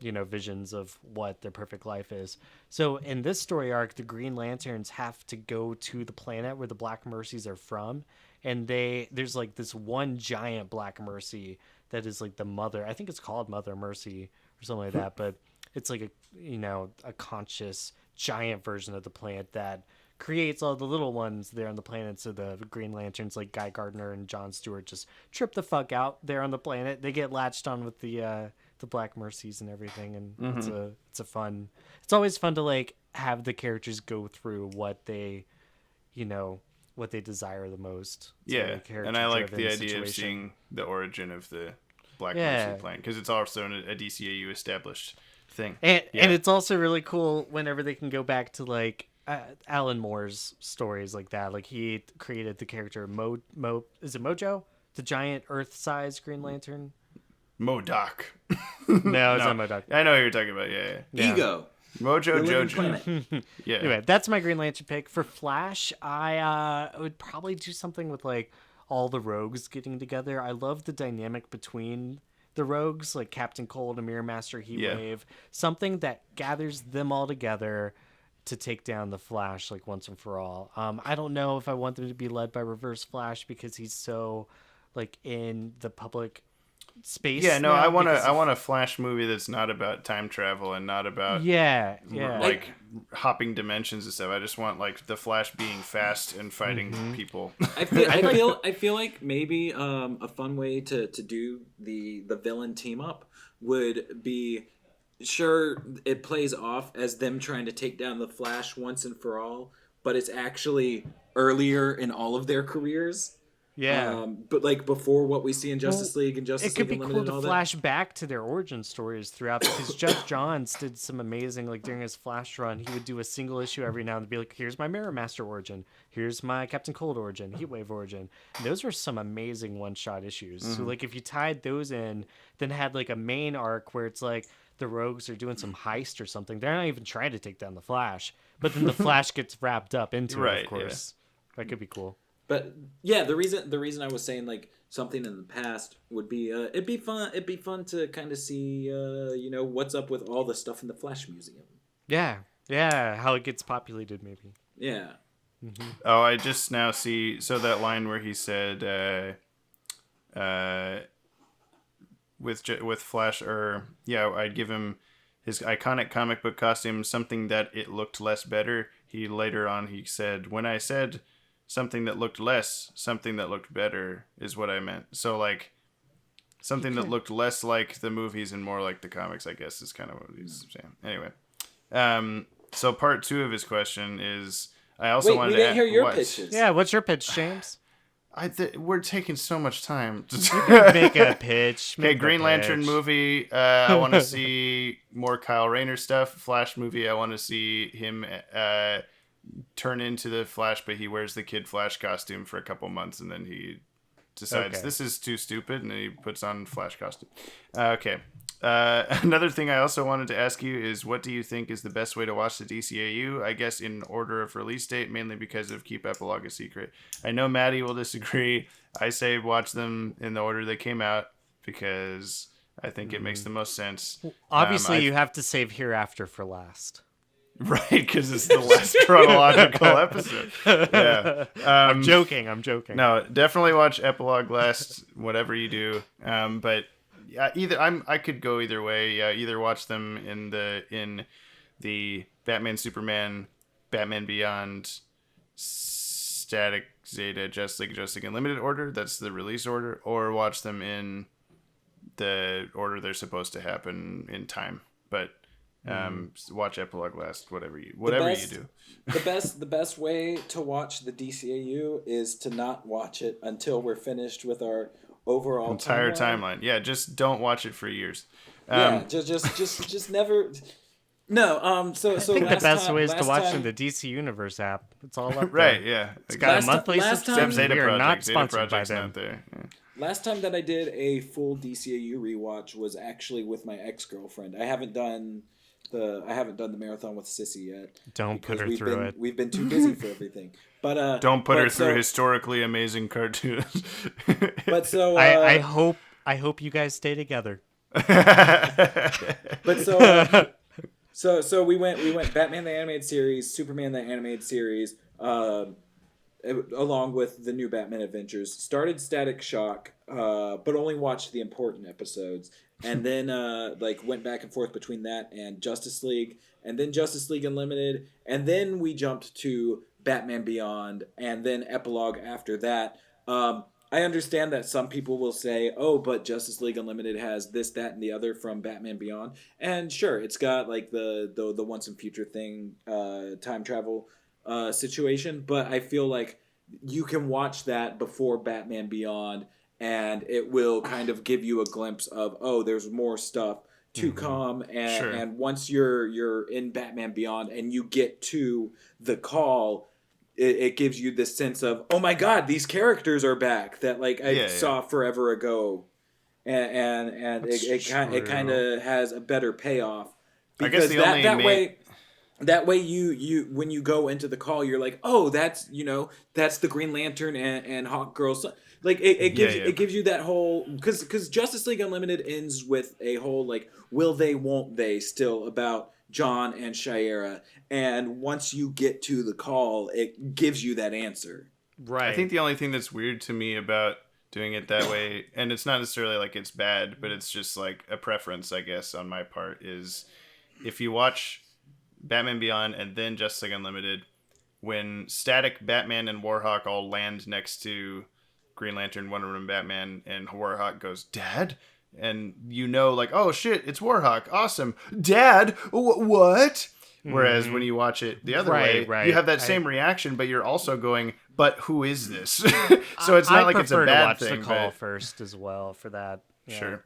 visions of what their perfect life is. So in this story arc, the Green Lanterns have to go to the planet where the Black Mercies are from, and there's like this one giant Black Mercy that is like the mother. I think it's called Mother Mercy or something like that, but it's like a conscious giant version of the planet that creates all the little ones there on the planet. So the Green Lanterns like Guy Gardner and Jon Stewart just trip the fuck out there on the planet. They get latched on with the Black Mercies and everything, and it's always fun to like have the characters go through what they desire the most. And I like the idea of seeing the origin of the Black Mercy plan, because it's also a DCAU established thing. And it's also really cool whenever they can go back to like Alan Moore's stories like that. Like he created the character is it Mojo? The giant Earth-sized Green Lantern? MODOK. No, it's not MODOK. I know who you're talking about. Yeah. Ego. Mojo Jojo. Yeah. Anyway, that's my Green Lantern pick. For Flash, I would probably do something with like all the rogues getting together. I love the dynamic between the rogues, like Captain Cold, Mirror Master, Heatwave. Something that gathers them all together to take down the Flash like once and for all. I don't know if I want them to be led by Reverse Flash because he's so like in the public space. Yeah, no, I want a Flash movie that's not about time travel and not about like hopping dimensions and stuff. I just want like the Flash being fast and fighting people. I feel like maybe a fun way to do the villain team up would be, sure, it plays off as them trying to take down the Flash once and for all, but it's actually earlier in all of their careers. Yeah. But like before what we see in Justice League and It Justice could League be Unlimited cool and to all flash back to their origin stories throughout, because Jeff Johns did some amazing, like during his Flash run, he would do a single issue every now and then, be like, here's my Mirror Master origin, here's my Captain Cold origin, Heatwave origin. And those were some amazing one-shot issues. So like if you tied those in, then had like a main arc where it's like the Rogues are doing some heist or something. They're not even trying to take down the Flash, but then the Flash gets wrapped up into it, of course. Yeah. That could be cool. But yeah, the reason I was saying like something in the past would be it'd be fun to kind of see what's up with all the stuff in the Flash Museum. Yeah, how it gets populated maybe. Yeah. Mm-hmm. Oh, I just now see that line where he said with Flash, I'd give him his iconic comic book costume something that it looked less better. Later on he said, when I said something that looked less, something that looked better is what I meant. So, like, something that looked less like the movies and more like the comics, I guess, is kind of what he's saying. Anyway, so part 2 of his question is, I also wanted to we didn't hear your pitches. Yeah, what's your pitch, James? We're taking so much time. Make a pitch. Okay, Green Lantern movie. I want to see more Kyle Rayner stuff. Flash movie. I want to see him turn into the Flash, but he wears the Kid Flash costume for a couple months, and then he decides this is too stupid, and then he puts on Flash costume. Okay. Another thing I also wanted to ask you is, what do you think is the best way to watch the DCAU? I guess in order of release date, mainly because of Keep Epilogue a Secret. I know Maddie will disagree. I say watch them in the order they came out because I think it makes the most sense. Obviously, you have to save Hereafter for last. Right, because it's the last chronological episode. Yeah, I'm joking. No, definitely watch Epilogue last, whatever you do. But yeah, I could go either way. Yeah, either watch them in the Batman, Superman, Batman Beyond, Static Zeta, Justice League Unlimited order. That's the release order, or watch them in the order they're supposed to happen in time. But watch Epilogue last, whatever you do. The best way to watch the DCAU is to not watch it until we're finished with our overall entire timeline. Yeah, just don't watch it for years. Just never. No, so I think the best way is to watch in the DC Universe app. It's all up there. Right, yeah. It's got a monthly subscription. We are not Zeta sponsored by Project's them. not there. Yeah. Last time that I did a full DCAU rewatch was actually with my ex-girlfriend. I haven't done the marathon with Sissy yet. Don't put her through it. We've been too busy for everything. But don't put her through historically amazing cartoons. But so I hope you guys stay together. But so we went Batman the Animated Series, Superman the Animated Series, along with the new Batman Adventures. Started Static Shock, but only watched the important episodes. And then went back and forth between that and Justice League, and then Justice League Unlimited, and then we jumped to Batman Beyond, and then Epilogue after that. I understand that some people will say, oh, but Justice League Unlimited has this, that, and the other from Batman Beyond. And sure, it's got like the once and future thing, time travel situation, but I feel like you can watch that before Batman Beyond, and it will kind of give you a glimpse of, oh, there's more stuff to come, and once you're in Batman Beyond and you get to the call, it gives you this sense of, oh my god, these characters are back that I saw forever ago, and it kind of has a better payoff, because that way you when you go into the call, you're like, oh, that's the Green Lantern and Hawkgirl son. Like it gives you that whole, because Justice League Unlimited ends with a whole will they, won't they, still about John and Shiera, and once you get to the call, it gives you that answer. Right. I think the only thing that's weird to me about doing it that way, and it's not necessarily like it's bad, but it's just like a preference, I guess, on my part, is if you watch Batman Beyond and then Justice League Unlimited, when Static, Batman, and Warhawk all land next to Green Lantern, Wonder Woman, Batman, and Warhawk goes, Dad? And oh shit, it's Warhawk, awesome. Dad, what? Whereas when you watch it the other way, you have that same reaction, but you're also going, but who is this? So it's not like it's a bad thing. I prefer to watch the call first as well for that. Sure.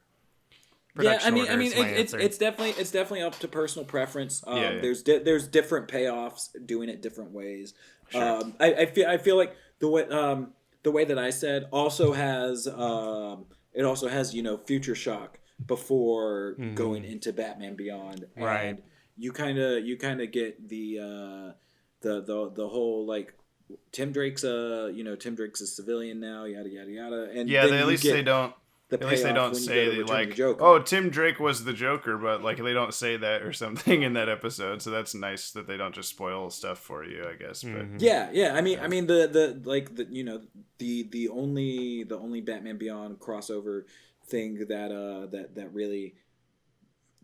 Yeah, I mean, it's definitely up to personal preference. There's different payoffs doing it different ways. Sure. I feel like the way that I said also has Future Shock before going into Batman Beyond, and right. You kind of get the whole like Tim Drake's a civilian now, yada yada yada, and at least they don't. At least they don't say like, oh, Tim Drake was the Joker, but like they don't say that or something in that episode. So that's nice that they don't just spoil stuff for you, I guess. But I mean the only Batman Beyond crossover thing that really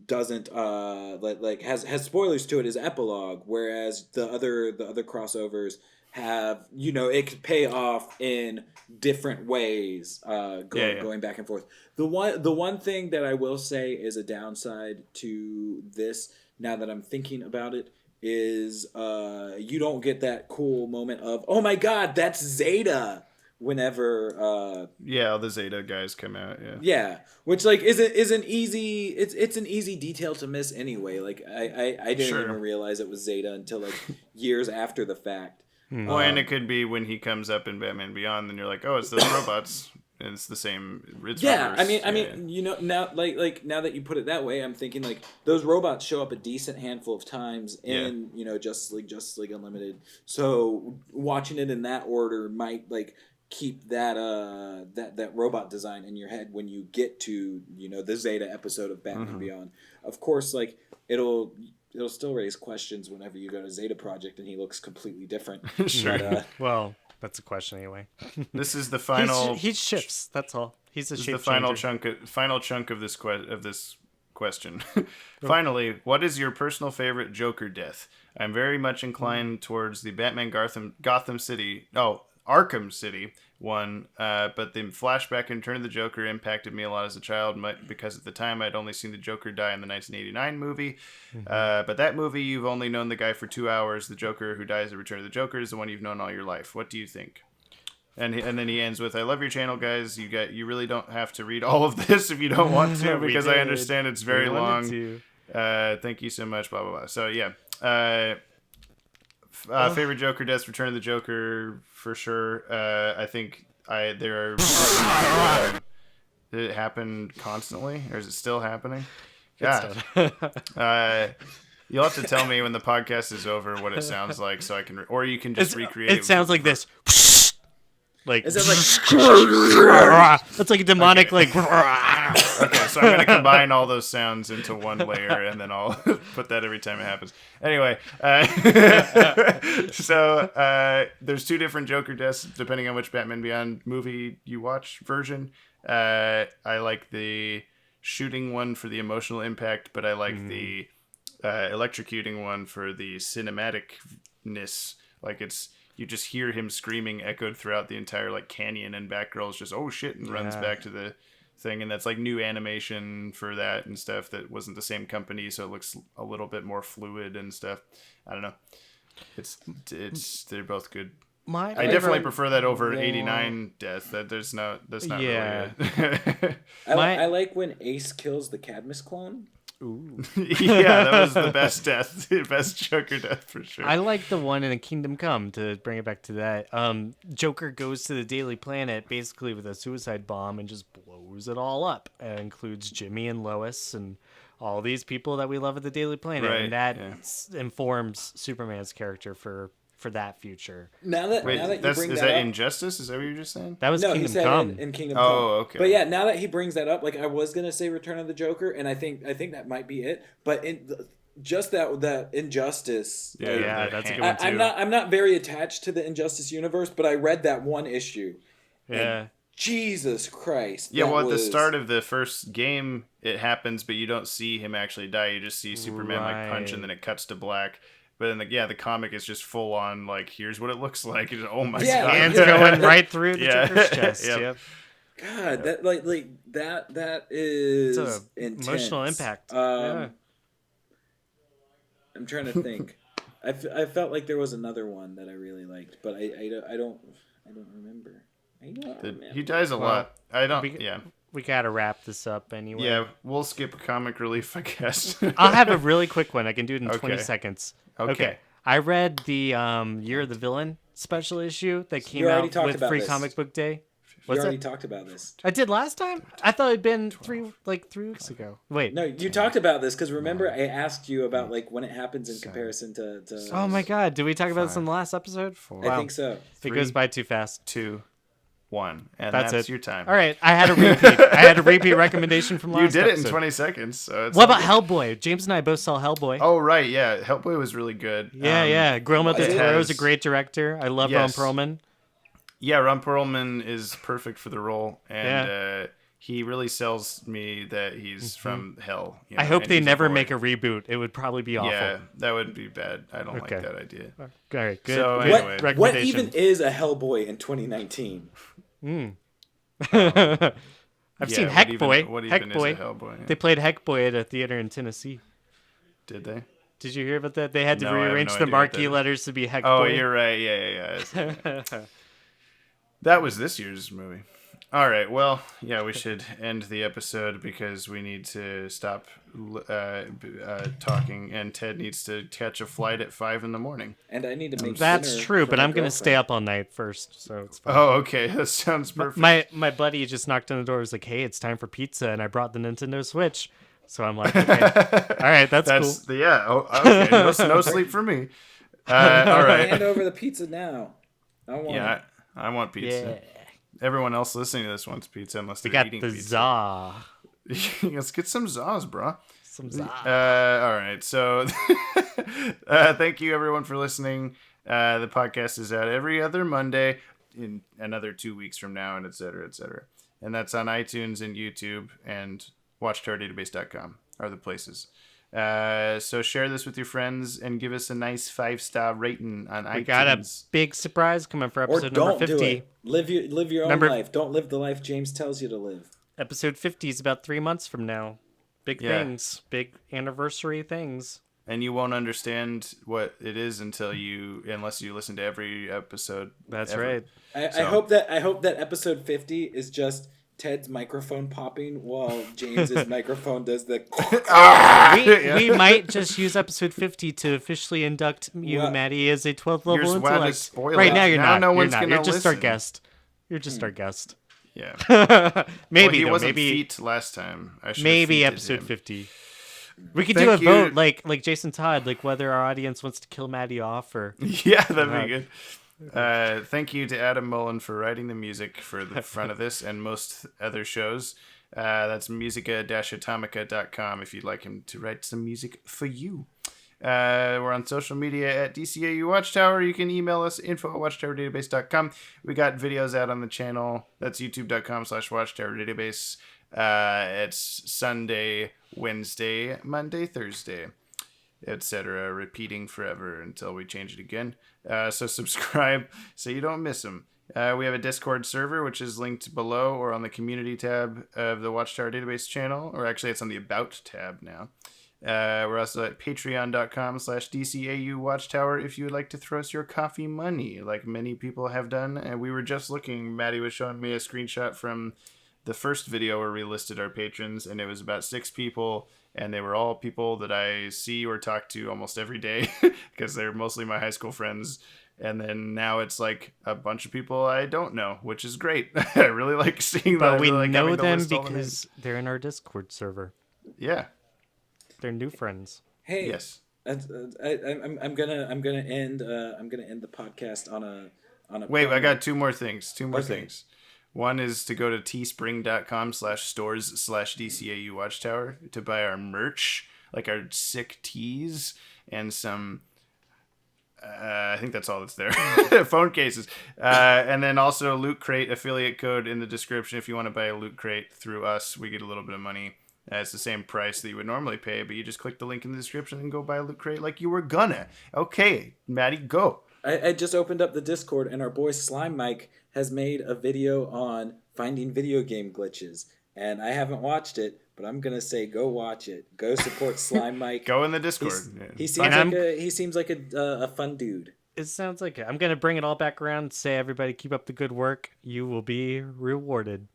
doesn't has spoilers to it is Epilogue, whereas the other crossovers have it could pay off in different ways going back and forth. The one thing that I will say is a downside to this, now that I'm thinking about it, is you don't get that cool moment of, oh my god, that's Zeta, whenever the Zeta guys come out, which like is an easy, it's an easy detail to miss anyway. Like I didn't even realize it was Zeta until like years after the fact. Well, and it could be when he comes up in Batman Beyond, then you're like, oh, it's those robots. And it's the same. It's reverse. I mean, now, like now that you put it that way, I'm thinking like those robots show up a decent handful of times in Justice League Unlimited. So watching it in that order might like keep that robot design in your head when you get to the Zeta episode of Batman Beyond. Of course, like it'll still raise questions whenever you go to Zeta Project and he looks completely different. Sure. But, that's a question anyway. This is the final. He shifts. That's all. He's a shape the final chunk of this question. Finally, what is your personal favorite Joker death? I'm very much inclined towards the Batman Arkham City one, but the flashback and Return of the Joker impacted me a lot as a child because at the time I'd only seen the Joker die in the 1989 movie. But that movie, you've only known the guy for 2 hours. The Joker who dies in Return of the Joker is the one you've known all your life. What do you think? And then he ends with, I love your channel, guys. You really don't have to read all of this if you don't want to, because I understand it's very long. Thank you so much, blah, blah, blah. So, yeah. Favorite Joker deaths, Return of the Joker, for sure. I think there are... Did it happen constantly, or is it still happening? Yeah. You'll have to tell me when the podcast is over what it sounds like, so I can... or you can just recreate it. It sounds like this. Like... Is it like... That's like a demonic, like... Okay, so I'm going to combine all those sounds into one layer, and then I'll put that every time it happens. Anyway, so there's two different Joker deaths, depending on which Batman Beyond movie you watch version. I like the shooting one for the emotional impact, but I like the electrocuting one for the cinematicness. Like you just hear him screaming echoed throughout the entire like canyon, and Batgirl's just, oh shit, and runs back to the thing, and that's like new animation for that and stuff that wasn't the same company, so it looks a little bit more fluid and stuff. I don't know. It's they're both good. I definitely prefer that over 89 death. That's not really it. I like when Ace kills the Cadmus clone. Ooh. Yeah, that was the best death, best Joker death for sure. I like the one in A Kingdom Come, to bring it back to that. Joker goes to the Daily Planet basically with a suicide bomb and just blows it all up. It includes Jimmy and Lois and all these people that we love at the Daily Planet, and that informs Superman's character for that future. Now that you bring is that that up, Injustice? Is that what you were just saying? That was no, Kingdom he said Come. In Kingdom Come. Oh, okay. But yeah, now that he brings that up, like I was gonna say Return of the Joker, and I think that might be it. But just that Injustice. Yeah, that's a good one too. I'm not very attached to the Injustice universe, but I read that one issue. Yeah. Jesus Christ. Yeah, well, at the start of the first game, it happens, but you don't see him actually die. You just see Superman like punch, and then it cuts to black. But then, the comic is just full on, like, here's what it looks like. Oh my god, hands going right through the Joker's chest. Yep. God, that is it's a intense. emotional impact. I'm trying to think. I felt like there was another one that I really liked, but I don't remember. He dies a lot. I don't. We gotta wrap this up anyway. Yeah, we'll skip comic relief, I guess. I'll have a really quick one. I can do it in 20 seconds. Okay. I read the Year of the Villain special issue that came out with Free Comic Book Day. You already talked about this. I did last time? I thought it'd been 3 weeks ago. Wait. No, you talked about this because remember I asked you about like when it happens in comparison to Oh my god, did we talk about this in the last episode? 4. I think so. It goes by too fast. 2, 1, and that's that's it. your time. All right, I had a repeat. I had a repeat recommendation from last You did episode. it in 20 seconds. So it's what about Hellboy? James and I both saw Hellboy. Oh, right, yeah. Hellboy was really good. Yeah. Guillermo del Toro is a has- great director. I love Ron Perlman. Yeah, Ron Perlman is perfect for the role, and he really sells me that he's from hell. You know, I hope and they he's never boy. make a reboot. It would probably be awful. Yeah, that would be bad. I don't like that idea. All right, good. So, good anyway. What recommendation. even is a Hellboy in 2019? I've seen Heckboy. What even Heckboy. is a Hellboy? They played Heckboy at a theater in Tennessee. Did they? Did you hear about that? They had to No, I have rearrange no the idea what marquee that is. letters to be Heckboy. Oh, you're right. Yeah. That was this year's movie. All right. Well, yeah, we should end the episode because we need to stop talking, and Ted needs to catch a flight at 5 a.m. And I need to make That's dinner true, for but my I'm going to stay girlfriend. up all night first, so it's fine. Oh, okay. That sounds perfect. My buddy just knocked on the door. He was like, "Hey, it's time for pizza," and I brought the Nintendo Switch. So I'm like, okay. All right, that's cool. Yeah. Oh, okay. No sleep for me. All right. Hand over the pizza now. I want it. Yeah, I want pizza. Yeah. Everyone else listening to this wants pizza unless We they're got eating the pizza. za. Let's get some Zaws, bro. Some za. All right. So thank you, everyone, for listening. The podcast is out every other Monday in another 2 weeks from now, and et cetera, et cetera. And that's on iTunes and YouTube, and WatchtowerDatabase.com are the places. So share this with your friends and give us a nice 5-star rating on iTunes. We got a big surprise coming for Or episode don't number 50. do it. Live your own Number- life. Don't live the life James tells you to live. Episode 50 is about 3 months from now. Big Yeah. things. Big anniversary things. And you won't understand what it is unless you listen to every episode. That's ever. right. I hope that episode 50 is just Ted's microphone popping while James's microphone does the. We might just use episode 50 to officially induct you, Well, Maddie, as a 12th You're level just about to intellect. spoil Right it. now, you're Now not. no You're one's not. gonna You're just our listen. guest. You're just our guest. Yeah. Maybe He though. wasn't Maybe feet last time. I should have maybe feated episode him. 50. We could Thank do a you. vote like Jason Todd, like whether our audience wants to kill Maddie off or. Yeah, that'd be good. Thank you to Adam Mullen for writing the music for the front of this and most other shows. That's musica-atomica.com if you'd like him to write some music for you. We're on social media at DCAU Watchtower. You can email us info@watchtowerdatabase.com. We got videos out on the channel. That's youtube.com/watchtowerdatabase. It's Sunday, Wednesday, Monday, Thursday, etc. Repeating forever until we change it again. So subscribe so you don't miss them. We have a Discord server, which is linked below or on the community tab of the Watchtower Database channel, or actually it's on the About tab now. We're also at patreon.com/DCAU Watchtower if you would like to throw us your coffee money, like many people have done. And we were just looking, Maddie was showing me a screenshot from the first video where we listed our patrons, and it was about 6 people, and they were all people that I see or talk to almost every day because they're mostly my high school friends. And then now it's like a bunch of people I don't know, which is great. I really like seeing that. But we really like know having to them list all the because they're in our Discord server. names. Yeah. They're new friends. Hey, Yes. I'm gonna end the podcast on a Wait, I promo. got 2 more things. 2 more Okay. things. One is to go to teespring.com/stores/DCAU Watchtower to buy our merch, like our sick tees and some. I think that's all that's there. Phone cases. And then also Loot Crate affiliate code in the description. If you want to buy a Loot Crate through us, we get a little bit of money. It's the same price that you would normally pay, but you just click the link in the description and go buy a Loot Crate like you were gonna. Okay, Maddie, go. I just opened up the Discord and our boy Slime Mike has made a video on finding video game glitches. and I haven't watched it, but I'm gonna say go watch it. Go support Slime Mike. Go in the Discord. He seems like a fun dude. It sounds like it. I'm going to bring it all back around. Say, everybody, keep up the good work. You will be rewarded.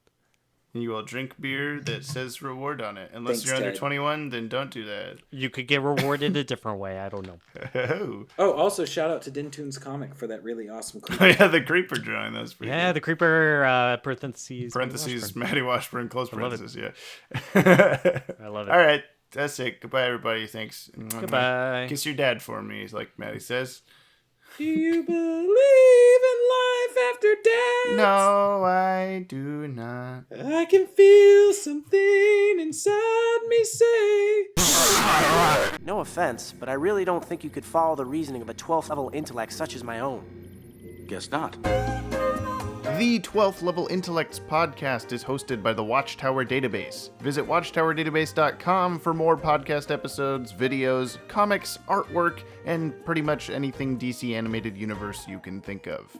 You will drink beer that says reward on it. Unless you're under 21, then don't do that. You could get rewarded a different way. I don't know. Oh, also shout out to Dintoon's comic for that really awesome creeper. Oh, yeah, the creeper drawing. That was pretty good. The creeper, parentheses. Maddie Washburn, close parentheses, yeah. I love it. All right, that's it. Goodbye, everybody. Thanks. Goodbye. Kiss your dad for me, like Maddie says. Do you believe in life after death? No, I do not. I can feel something inside me say. No offense, but I really don't think you could follow the reasoning of a 12th level intellect such as my own. Guess not. The 12th Level Intellects podcast is hosted by the Watchtower Database. Visit watchtowerdatabase.com for more podcast episodes, videos, comics, artwork, and pretty much anything DC animated universe you can think of.